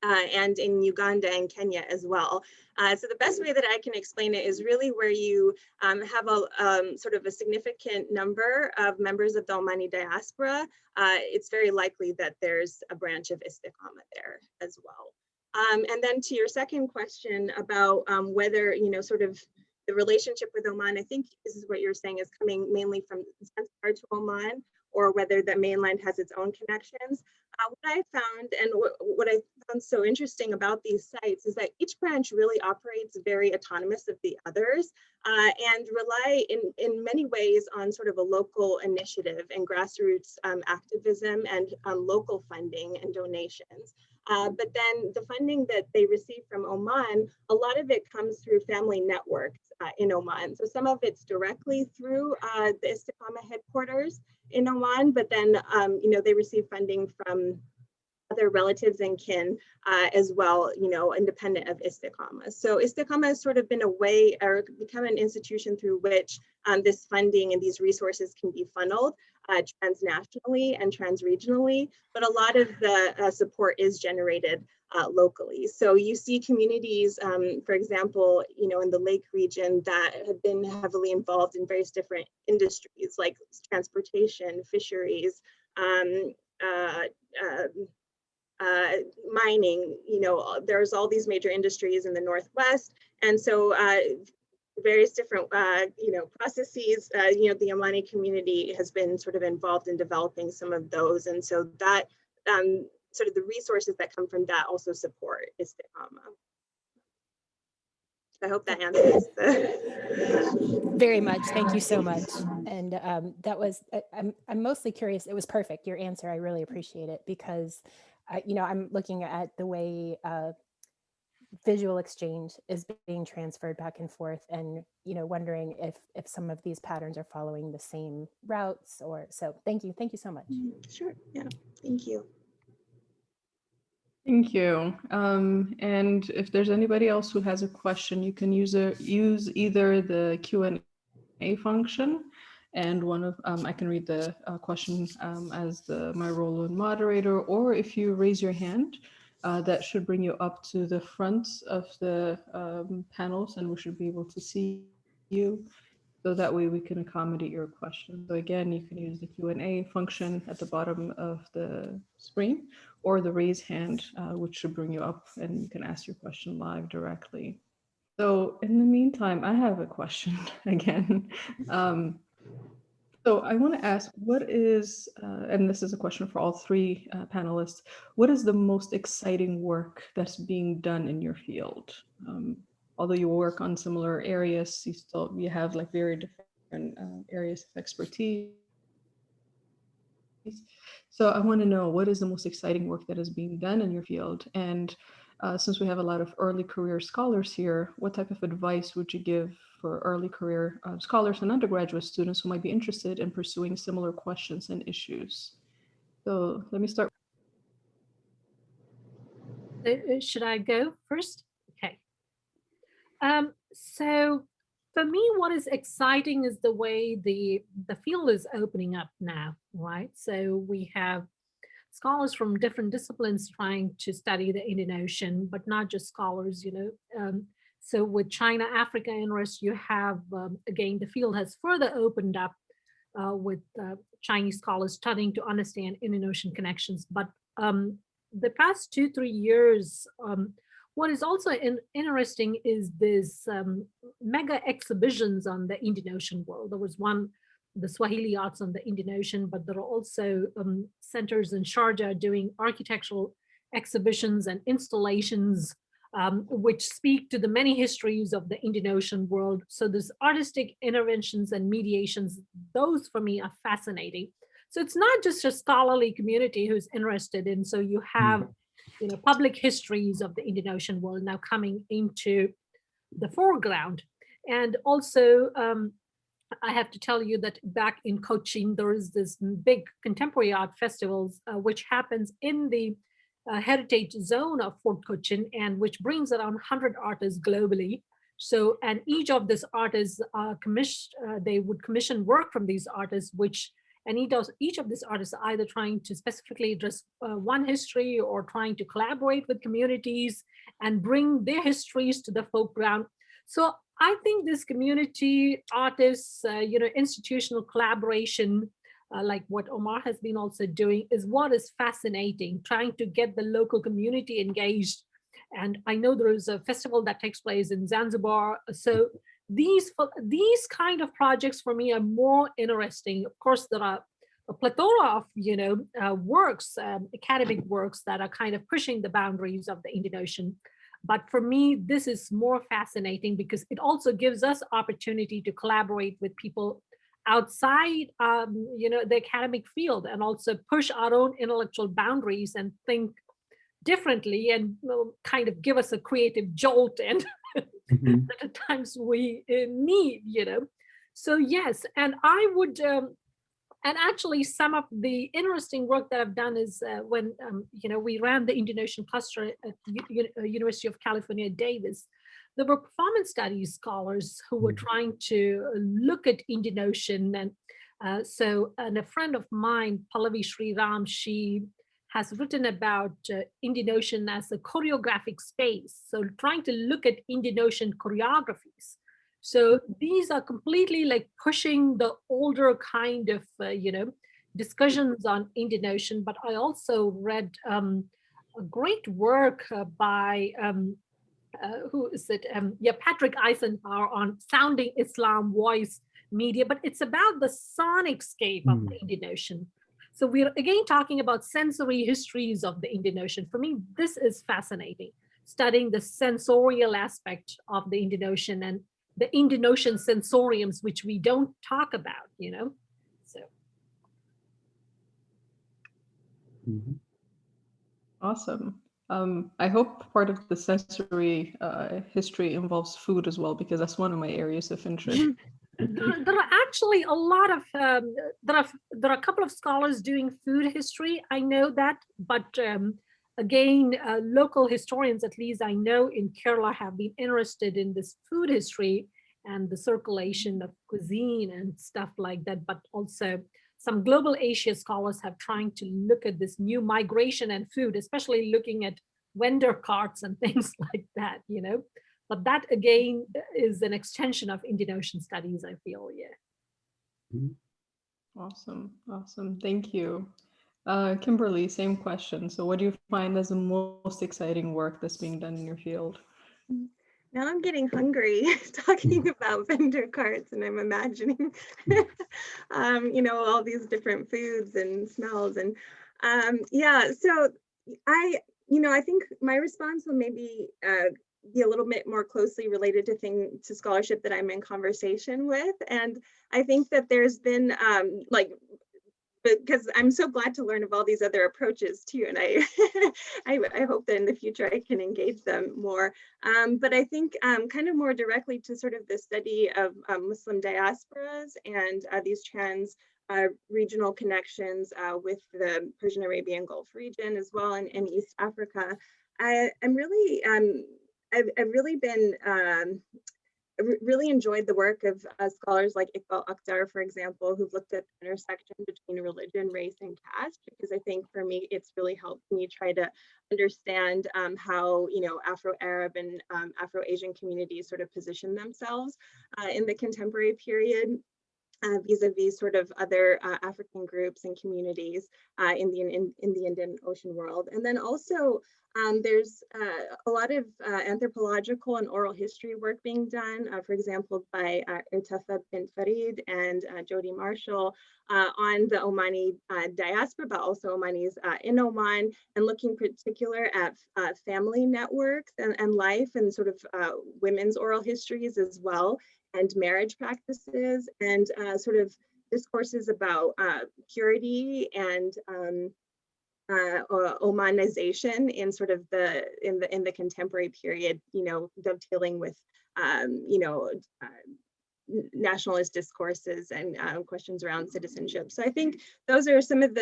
And in Uganda and Kenya as well. So the best way that I can explain it is really where you have a sort of a significant number of members of the Omani diaspora. It's very likely that there's a branch of Istiqamah there as well. And then to your second question about whether, sort of the relationship with Oman, I think this is what you're saying is coming mainly from Zanzibar to Oman, or whether the mainland has its own connections. What I found, and what I found so interesting about these sites, is that each branch really operates very autonomous of the others, and rely in many ways on sort of a local initiative and grassroots activism and local funding and donations. But then the funding that they receive from Oman, a lot of it comes through family networks in Oman. So some of it's directly through the Istiqamah headquarters in Oman, but then they receive funding from other relatives and kin as well, independent of Istiqamah. So Istiqamah has sort of been a way, or become an institution through which this funding and these resources can be funneled transnationally and transregionally, but a lot of the support is generated locally. So you see communities, for example, in the Lake region that have been heavily involved in various different industries like transportation, fisheries, mining, there's all these major industries in the Northwest. And so various different, processes, the Omani community has been sort of involved in developing some of those. And so that sort of the resources that come from that also support Istiqamah. I hope that answers Very much. Thank you so much. And that was, I'm mostly curious. It was perfect, your answer. I really appreciate it, because, I'm looking at the way visual exchange is being transferred back and forth, and, wondering if some of these patterns are following the same routes, or so. Thank you so much. Sure. Yeah. Thank you. Thank you. And if there's anybody else who has a question, you can use either the Q&A function, and I can read the question as my role as moderator, or if you raise your hand, that should bring you up to the front of the panels, and we should be able to see you. So that way we can accommodate your question. So again, you can use the Q&A function at the bottom of the screen, or the raise hand, which should bring you up and you can ask your question live directly. So in the meantime, I have a question again. So I want to ask, what is, and this is a question for all three panelists, what is the most exciting work that's being done in your field? Although you work on similar areas, you have like very different areas of expertise. So I want to know, what is the most exciting work that is being done in your field? And since we have a lot of early career scholars here, what type of advice would you give for early career scholars and undergraduate students who might be interested in pursuing similar questions and issues? So let me start. Should I go first? Okay. So for me, what is exciting is the way the field is opening up now, right? So we have scholars from different disciplines trying to study the Indian Ocean, but not just scholars, so with China-Africa interest, you have, again, the field has further opened up with Chinese scholars starting to understand Indian Ocean connections. But the past 2-3 years, what is also interesting is this mega exhibitions on the Indian Ocean world. There was one, the Swahili Arts on the Indian Ocean, but there are also centers in Sharjah doing architectural exhibitions and installations which speak to the many histories of the Indian Ocean world. So there's artistic interventions and mediations. Those for me are fascinating. So it's not just a scholarly community who's interested in, so you have public histories of the Indian Ocean world now coming into the foreground. And also, I have to tell you that back in Cochin, there is this big contemporary art festivals, which happens in the heritage zone of Fort Cochin, and which brings around 100 artists globally. So, and each of these artists they would commission work from these artists, and each of these artists are either trying to specifically address one history or trying to collaborate with communities and bring their histories to the foreground. So I think this community artists, institutional collaboration, like what Omar has been also doing, is what is fascinating, trying to get the local community engaged. And I know there is a festival that takes place in Zanzibar. So these kind of projects for me are more interesting. Of course, there are a plethora of works, academic works that are kind of pushing the boundaries of the Indian Ocean. But for me, this is more fascinating because it also gives us opportunity to collaborate with people outside, the academic field, and also push our own intellectual boundaries and think differently, and kind of give us a creative jolt and that at times we need, So yes, and I would, and actually some of the interesting work that I've done is when, we ran the Indian Ocean cluster at University of California, Davis. There were performance studies scholars who were trying to look at Indian Ocean. And and a friend of mine, Pallavi Sriram, she has written about Indian Ocean as a choreographic space. So trying to look at Indian Ocean choreographies. So these are completely like pushing the older kind of, discussions on Indian Ocean. But I also read a great work by, who is it? Patrick Eisenhower on Sounding Islam Voice Media, but it's about the sonic scape of the Indian Ocean. So we're again talking about sensory histories of the Indian Ocean. For me, this is fascinating, studying the sensorial aspect of the Indian Ocean and the Indian Ocean sensoriums, which we don't talk about, So. Awesome. I hope part of the sensory history involves food as well, because that's one of my areas of interest. There are actually a lot of, there are a couple of scholars doing food history. I know that, but again, local historians, at least I know in Kerala, have been interested in this food history and the circulation of cuisine and stuff like that. But also some global Asia scholars have trying to look at this new migration and food, especially looking at vendor carts and things like that, But that again is an extension of Indian Ocean studies, I feel, yeah. Awesome, awesome, thank you. Kimberly, same question. So what do you find as the most exciting work that's being done in your field? Now I'm getting hungry talking about vendor carts, and I'm imagining, all these different foods and smells. And yeah, so I think my response will maybe be a little bit more closely related to scholarship that I'm in conversation with. And I think that there's been because I'm so glad to learn of all these other approaches too, and I I hope that in the future I can engage them more. But I think kind of more directly to sort of the study of Muslim diasporas and these trans regional connections with the Persian Arabian Gulf region as well, and East Africa. I'm really I've really been really enjoyed the work of scholars like Iqbal Akhtar, for example, who've looked at the intersection between religion, race, and caste, because I think for me, it's really helped me try to understand how, Afro-Arab and Afro-Asian communities sort of position themselves in the contemporary period. Vis-a-vis sort of other African groups and communities in the Indian Ocean world. And then also there's a lot of anthropological and oral history work being done, for example, by Irtafa bint Farid and Jody Marshall on the Omani diaspora, but also Omanis in Oman, and looking particular at family networks and life and sort of women's oral histories as well, and marriage practices, and sort of discourses about purity and Omanization in sort of in the contemporary period, dovetailing with nationalist discourses and questions around citizenship. So I think those are some of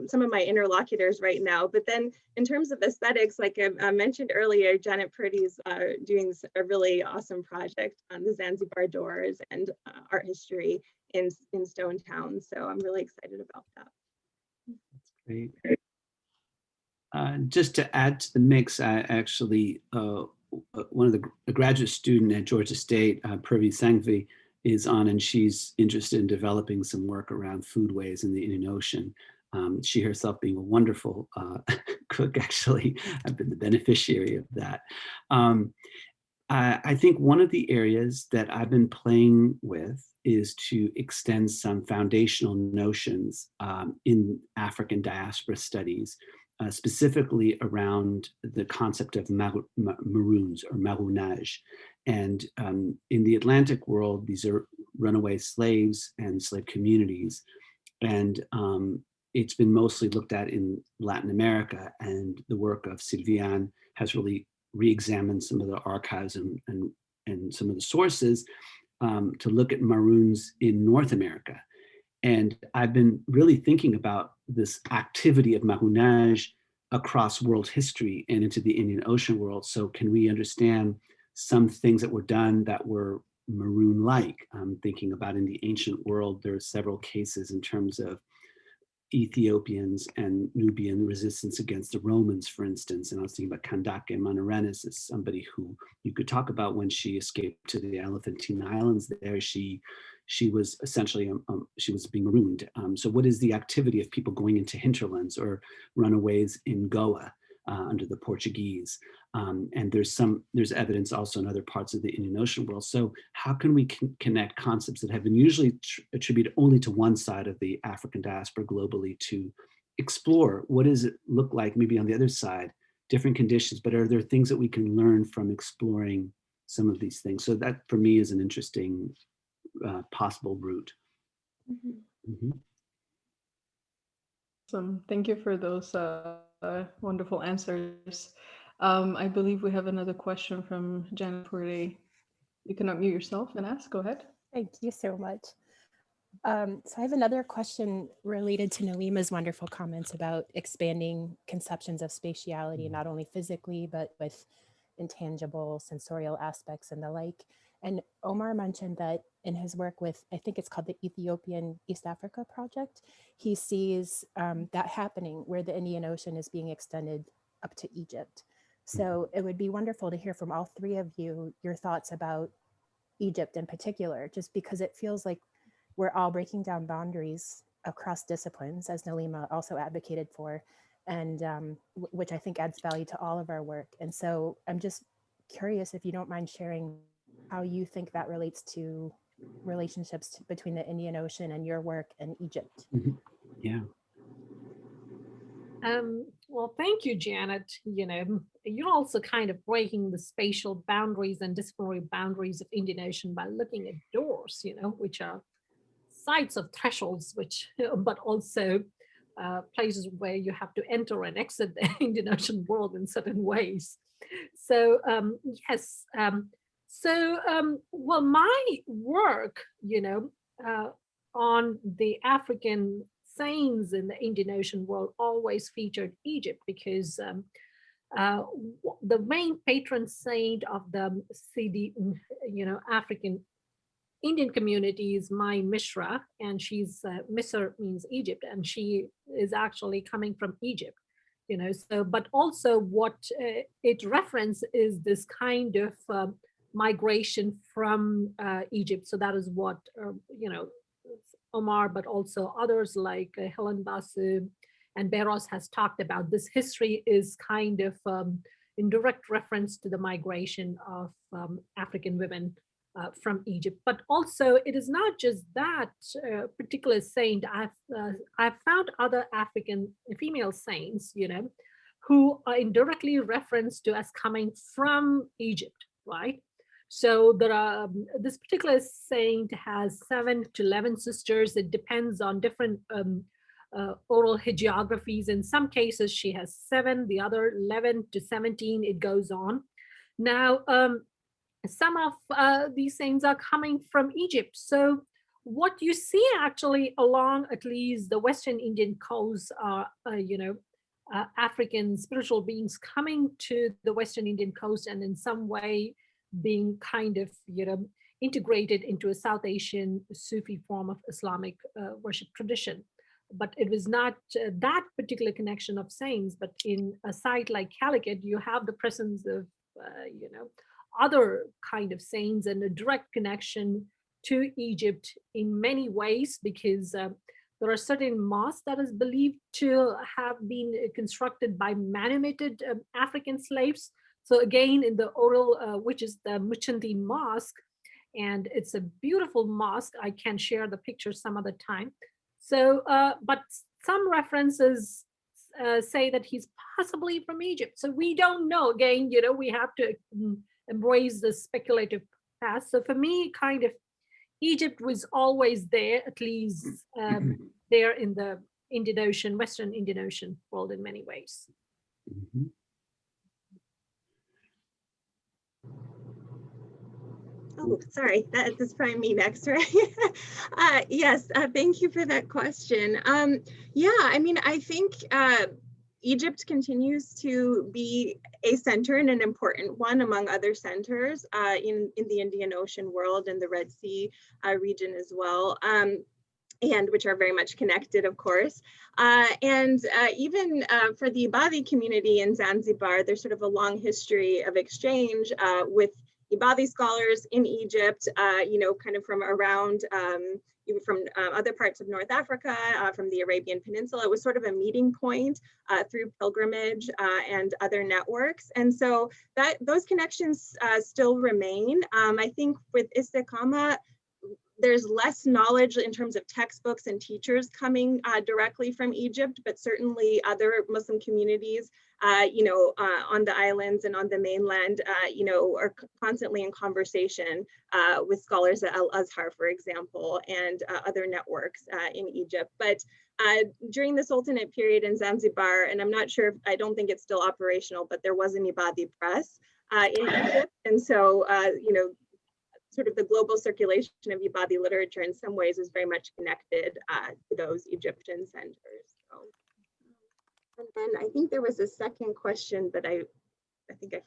some of my interlocutors right now. But then in terms of aesthetics, like I mentioned earlier, Janet Purdy's doing a really awesome project on the Zanzibar doors and art history in Stone Town. So I'm really excited about that. That's great. Just to add to the mix, I actually one of a graduate student at Georgia State, Purvi Sanghvi, is on, and she's interested in developing some work around foodways in the Indian Ocean. She herself being a wonderful cook, actually, I've been the beneficiary of that. I think one of the areas that I've been playing with is to extend some foundational notions in African diaspora studies, specifically around the concept of maroons or maroonage. And in the Atlantic world, these are runaway slaves and slave communities. And it's been mostly looked at in Latin America, and the work of Sylviane has really re-examined some of the archives and some of the sources to look at maroons in North America. And I've been really thinking about this activity of maroonage across world history and into the Indian Ocean world. So can we understand some things that were done that were maroon-like? I'm thinking about in the ancient world, there are several cases in terms of Ethiopians and Nubian resistance against the Romans, for instance. And I was thinking about Kandake Manorenis as somebody who you could talk about when she escaped to the Elephantine Islands there. She was essentially, she was being marooned. So what is the activity of people going into hinterlands or runaways in Goa under the Portuguese? And there's evidence also in other parts of the Indian Ocean world. So how can we connect concepts that have been usually attributed only to one side of the African diaspora globally to explore what does it look like maybe on the other side, different conditions, but are there things that we can learn from exploring some of these things? So that for me is an interesting possible route. Mm-hmm. Mm-hmm. Awesome. Thank you for those wonderful answers. I believe we have another question from Janet Purdy. You can unmute yourself and ask. Go ahead. Thank you so much. So I have another question related to Neelima's wonderful comments about expanding conceptions of spatiality, not only physically, but with intangible sensorial aspects and the like. And Omar mentioned that in his work with, I think it's called the Ethiopian East Africa Project, he sees that happening where the Indian Ocean is being extended up to Egypt. So it would be wonderful to hear from all three of you, your thoughts about Egypt in particular, just because it feels like we're all breaking down boundaries across disciplines, as Neelima also advocated for, and which I think adds value to all of our work. And so I'm just curious if you don't mind sharing how you think that relates to relationships between the Indian Ocean and your work in Egypt. Yeah. Well, thank you, Janet. You're also kind of breaking the spatial boundaries and disciplinary boundaries of Indian Ocean by looking at doors, which are sites of thresholds, but also places where you have to enter and exit the Indian Ocean world in certain ways. So yes, well, my work, on the African saints in the Indian Ocean world always featured Egypt because the main patron saint of the CD, African Indian community is Mai Mishra, and she's Misr means Egypt, and she is actually coming from Egypt. So but also what it references is this kind of migration from Egypt. So that is what Omar, but also others like Helen Basu and Beros has talked about. This history is kind of in direct reference to the migration of African women from Egypt. But also, it is not just that particular saint. I've found other African female saints, who are indirectly referenced to as coming from Egypt, right? So there are this particular saint has 7 to 11 sisters. It depends on different oral hagiographies. In some cases, she has 7, the other 11 to 17. It goes on. Now, some of these saints are coming from Egypt. So what you see actually along at least the Western Indian coast are, African spiritual beings coming to the Western Indian coast and in some way being kind of, integrated into a South Asian Sufi form of Islamic worship tradition. But it was not that particular connection of saints, but in a site like Calicut, you have the presence of, other kind of saints and a direct connection to Egypt in many ways, because there are certain mosques that is believed to have been constructed by manumitted African slaves. So again, in the oral, which is the Muchandi Mosque, and it's a beautiful mosque. I can share the picture some other time. So, but some references say that he's possibly from Egypt. So we don't know. Again, we have to embrace the speculative past. So for me, kind of, Egypt was always there, at least there in the Indian Ocean, Western Indian Ocean world in many ways. Mm-hmm. Oh, sorry, that's probably me next, right? Yes, thank you for that question. Yeah, I mean, I think Egypt continues to be a center and an important one among other centers in the Indian Ocean world and the Red Sea region as well. And which are very much connected, of course. And even for the Ibadi community in Zanzibar, there's sort of a long history of exchange with Ibadi scholars in Egypt, kind of from around, from other parts of North Africa, from the Arabian Peninsula. It was sort of a meeting point through pilgrimage and other networks. And so those connections still remain. I think with Istiqama, there's less knowledge in terms of textbooks and teachers coming directly from Egypt, but certainly other Muslim communities, on the islands and on the mainland, are constantly in conversation with scholars at Al-Azhar, for example, and other networks in Egypt. But during the Sultanate period in Zanzibar, and I'm not sure, I don't think it's still operational, but there was an Ibadi press in Egypt. And so, sort of the global circulation of Ibadi literature in some ways is very much connected to those Egyptian centers. So, and then I think there was a second question, but I think I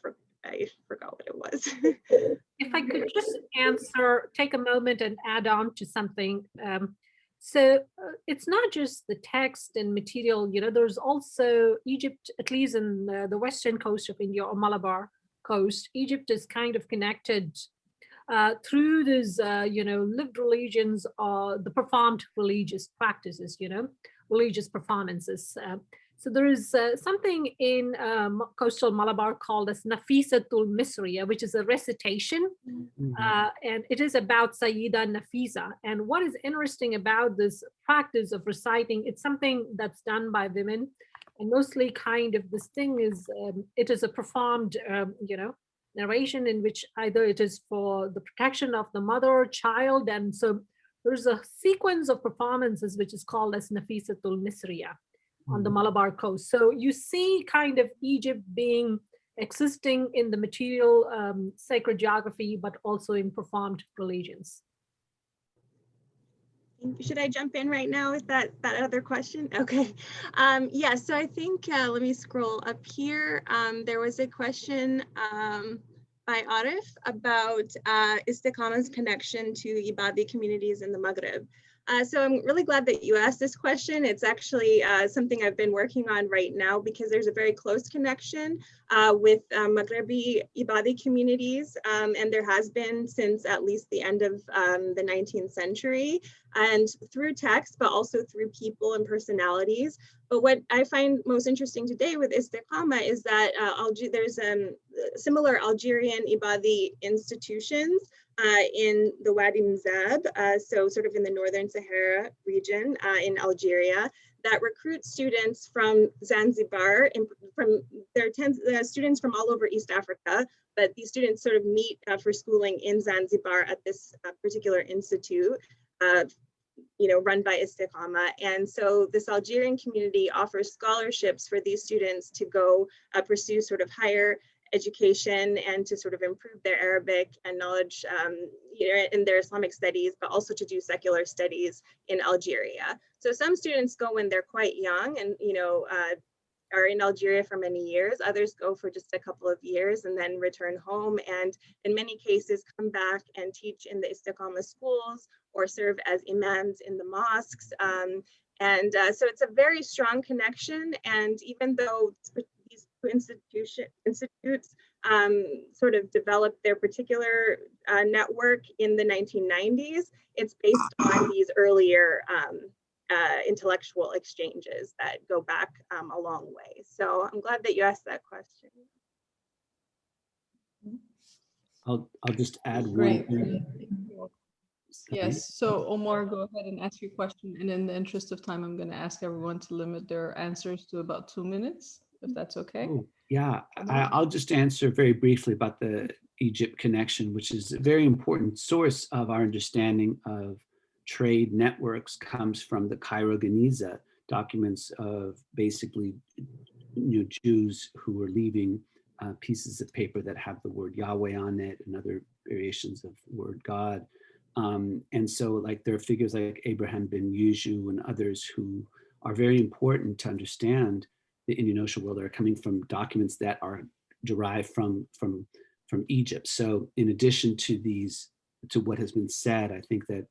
forgot what it was. If I could just take a moment and add on to something. So it's not just the text and material, there's also Egypt, at least in the western coast of India or Malabar coast. Egypt is kind of connected through these, lived religions or the performed religious practices, religious performances. So there is something in coastal Malabar called as Nafisatul Misriya, which is a recitation. And it is about Sayyida Nafisa. And what is interesting about this practice of reciting, it's something that's done by women. And mostly kind of this thing is, it is a performed, narration in which either it is for the protection of the mother or child. And so there's a sequence of performances which is called as Nafisatul Misriya on the Malabar coast. So you see kind of Egypt being existing in the material sacred geography, but also in performed religions. Should I jump in right now with that other question? Okay. Yeah, so I think, let me scroll up here. There was a question by Arif about Istiqama's connection to Ibadi communities in the Maghreb. So I'm really glad that you asked this question. It's actually something I've been working on right now because there's a very close connection with Maghrebi Ibadi communities, and there has been since at least the end of the 19th century, and through text, but also through people and personalities. But what I find most interesting today with Istiqama is that there's similar Algerian Ibadi institutions in the Wadi Mzab, so sort of in the Northern Sahara region in Algeria, that recruit students from Zanzibar, students from all over East Africa, but these students sort of meet for schooling in Zanzibar at this particular institute, run by Istiqama. And so this Algerian community offers scholarships for these students to go pursue sort of higher education and to sort of improve their Arabic and knowledge in their Islamic studies, but also to do secular studies in Algeria. So some students go when they're quite young and, are in Algeria for many years. Others go for just a couple of years and then return home, and in many cases come back and teach in the Istiqama schools or serve as imams in the mosques. So it's a very strong connection. And even though these two institutes sort of developed their particular network in the 1990s, it's based on these earlier intellectual exchanges that go back a long way. So I'm glad that you asked that question. I'll just add Great. one. Yes, so Omar, go ahead and ask your question. And in the interest of time, I'm going to ask everyone to limit their answers to about 2 minutes, if that's okay. Oh, yeah, I'll just answer very briefly about the Egypt connection, which is a very important source of our understanding of trade networks, comes from the Cairo Geniza documents of basically Jews who were leaving pieces of paper that have the word Yahweh on it and other variations of the word God. And so like there are figures like Abraham ben Yushu and others who are very important to understand the Indian Ocean world, are coming from documents that are derived from Egypt. So in addition to what has been said, I think that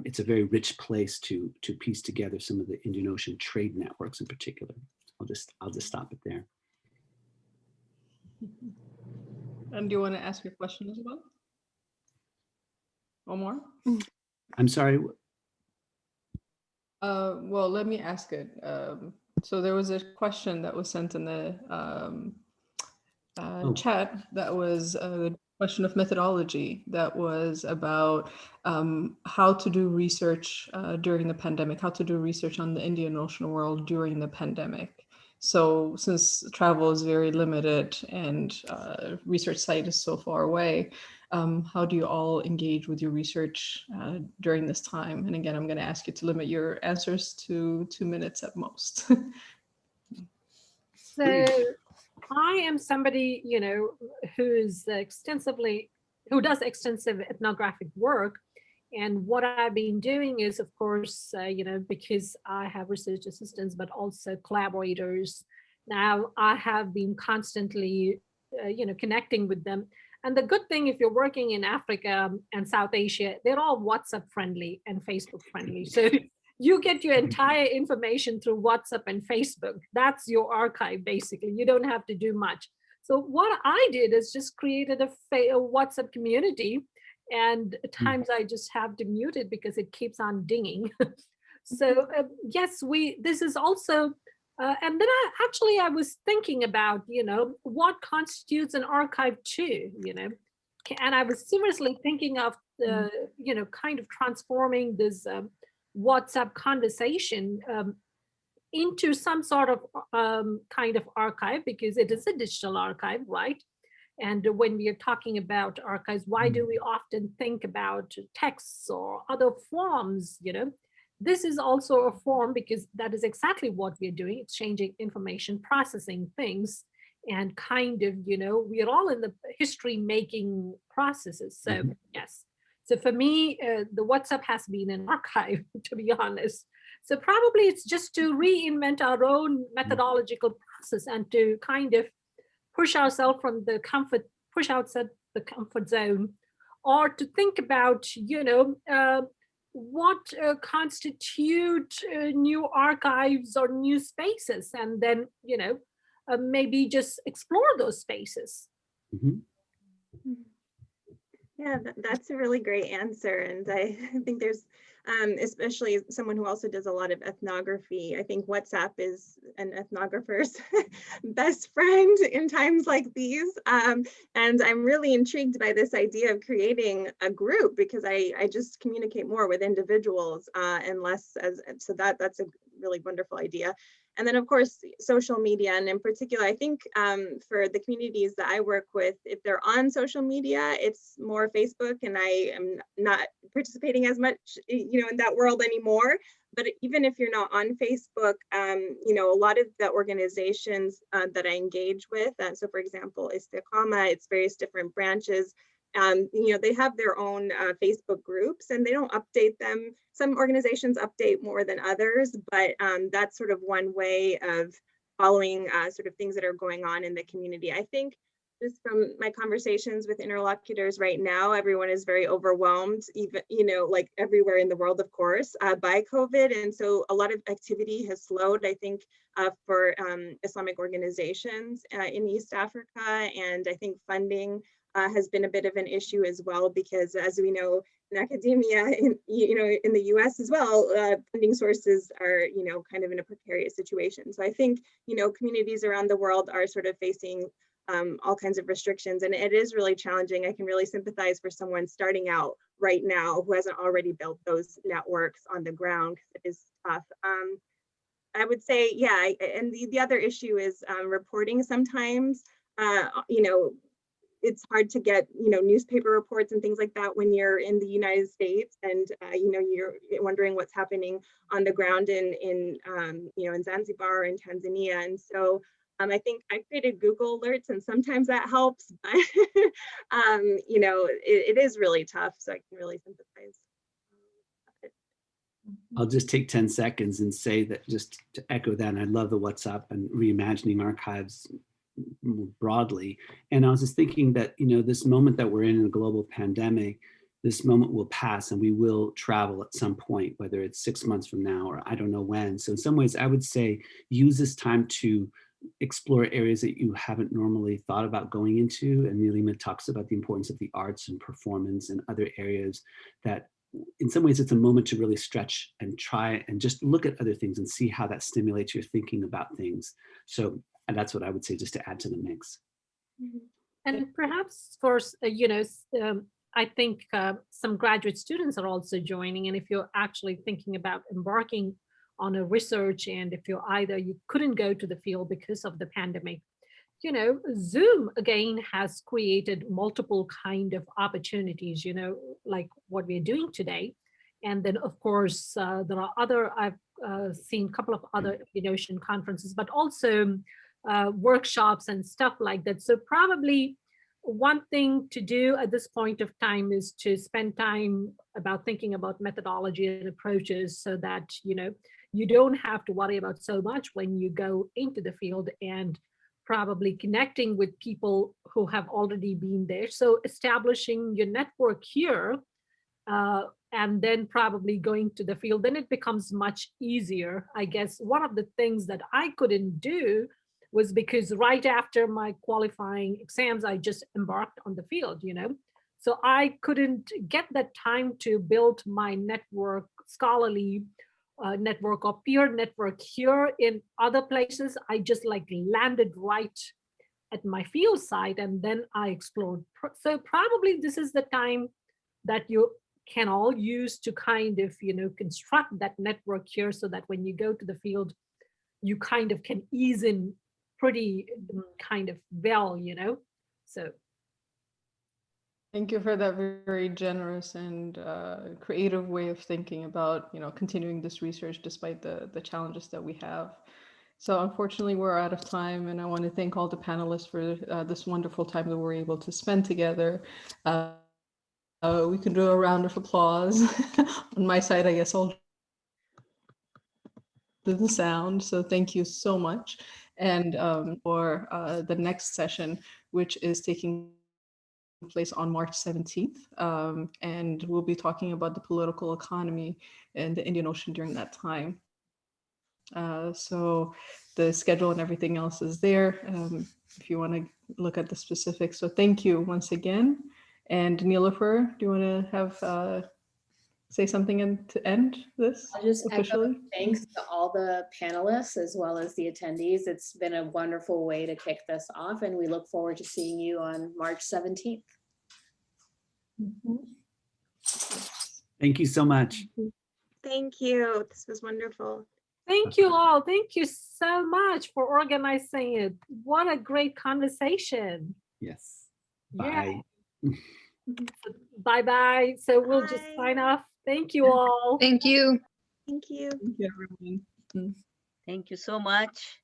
it's a very rich place to piece together some of the Indian Ocean trade networks in particular. I'll just stop it there. And do you want to ask your question as well, Omar? I'm sorry. Well, let me ask it. So there was a question that was sent in the chat that was a question of methodology that was about how to do research during the pandemic, how to do research on the Indian Ocean world during the pandemic. So since travel is very limited and research site is so far away, how do you all engage with your research during this time? And again, I'm going to ask you to limit your answers to 2 minutes at most. So I am somebody, who does extensive ethnographic work. And what I've been doing is, of course, because I have research assistants, but also collaborators. Now I have been constantly, connecting with them. And the good thing, if you're working in Africa and South Asia, they're all WhatsApp friendly and Facebook friendly. So you get your entire information through WhatsApp and Facebook. That's your archive, basically. You don't have to do much. So what I did is just created a WhatsApp community, and at times I just have to mute it because it keeps on dinging. So yes, this is also, and then I was thinking about, what constitutes an archive too, and I was seriously thinking of, kind of transforming this WhatsApp conversation into some sort of kind of archive, because it is a digital archive, right? And when we are talking about archives, why do we often think about texts or other forms? This is also a form, because that is exactly what we're doing, exchanging information, processing things, and kind of, we're all in the history making processes. So yes. So for me, the WhatsApp has been an archive, to be honest. So probably it's just to reinvent our own methodological process and to kind of push ourselves from the push outside the comfort zone, or to think about, what constitute new archives or new spaces, and then, maybe just explore those spaces. Yeah, that's a really great answer. And I think there's, especially someone who also does a lot of ethnography, I think WhatsApp is an ethnographer's best friend in times like these. And I'm really intrigued by this idea of creating a group, because I just communicate more with individuals and less so that's a really wonderful idea. And then, of course, social media, and in particular, I think for the communities that I work with, if they're on social media, it's more Facebook, and I am not participating as much, in that world anymore. But even if you're not on Facebook, a lot of the organizations that I engage with, so for example, Istiqama, its various different branches, they have their own Facebook groups, and they don't update them. Some organizations update more than others, but that's sort of one way of following sort of things that are going on in the community. I think just from my conversations with interlocutors right now, everyone is very overwhelmed, even, like everywhere in the world, of course, by COVID. And so a lot of activity has slowed, I think, for Islamic organizations in East Africa. And I think funding has been a bit of an issue as well, because as we know, in academia, in the US as well, funding sources are, kind of in a precarious situation. So I think, communities around the world are sort of facing all kinds of restrictions, and it is really challenging. I can really sympathize for someone starting out right now who hasn't already built those networks on the ground, because it is tough. I would say, yeah, and the other issue is reporting sometimes. It's hard to get, newspaper reports and things like that when you're in the United States, and you're wondering what's happening on the ground in Zanzibar and Tanzania. And so I think I created Google alerts, and sometimes that helps, but it is really tough. So I can really sympathize. I'll just take 10 seconds and say that, just to echo that, and I love the WhatsApp and reimagining archives more broadly. And I was just thinking that, this moment that we're in a global pandemic, this moment will pass, and we will travel at some point, whether it's 6 months from now or I don't know when. So in some ways, I would say use this time to explore areas that you haven't normally thought about going into. And Neelima talks about the importance of the arts and performance and other areas that, in some ways, it's a moment to really stretch and try and just look at other things and see how that stimulates your thinking about things. So that's what I would say, just to add to the mix. And perhaps for, I think some graduate students are also joining. And if you're actually thinking about embarking on a research, and if you couldn't go to the field because of the pandemic, Zoom again has created multiple kind of opportunities, like what we're doing today. And then, of course, there are I've seen a couple of other Ocean conferences, but also workshops and stuff like that. So probably one thing to do at this point of time is to spend time thinking about methodology and approaches, so that, you don't have to worry about so much when you go into the field, and probably connecting with people who have already been there. So establishing your network here and then probably going to the field, then it becomes much easier. I guess one of the things that I couldn't do was because right after my qualifying exams, I just embarked on the field, So I couldn't get that time to build my network, scholarly network or peer network here in other places. I just like landed right at my field site, and then I explored. So probably this is the time that you can all use to kind of, construct that network here, so that when you go to the field, you kind of can ease in pretty kind of well, So Thank you for that very generous and creative way of thinking about, continuing this research despite the challenges that we have. So unfortunately, we're out of time, and I want to thank all the panelists for this wonderful time that we're able to spend together. We can do a round of applause. On my side, I guess I'll do the sound. So thank you so much. And for the next session, which is taking place on March 17th. And we'll be talking about the political economy in the Indian Ocean during that time. So the schedule and everything else is there if you want to look at the specifics. So thank you once again. And Neelima, do you want to have say something to end this I'll just officially? echo thanks to all the panelists as well as the attendees. It's been a wonderful way to kick this off, and we look forward to seeing you on March 17th. Thank you so much. Thank you. This was wonderful. thank you all. Thank you so much for organizing it. What a great conversation. Yes. Yeah. Bye. Bye-bye. So we'll just Bye. sign off. Thank you all. Thank you. Thank you. Thank you, everyone. Thank you so much.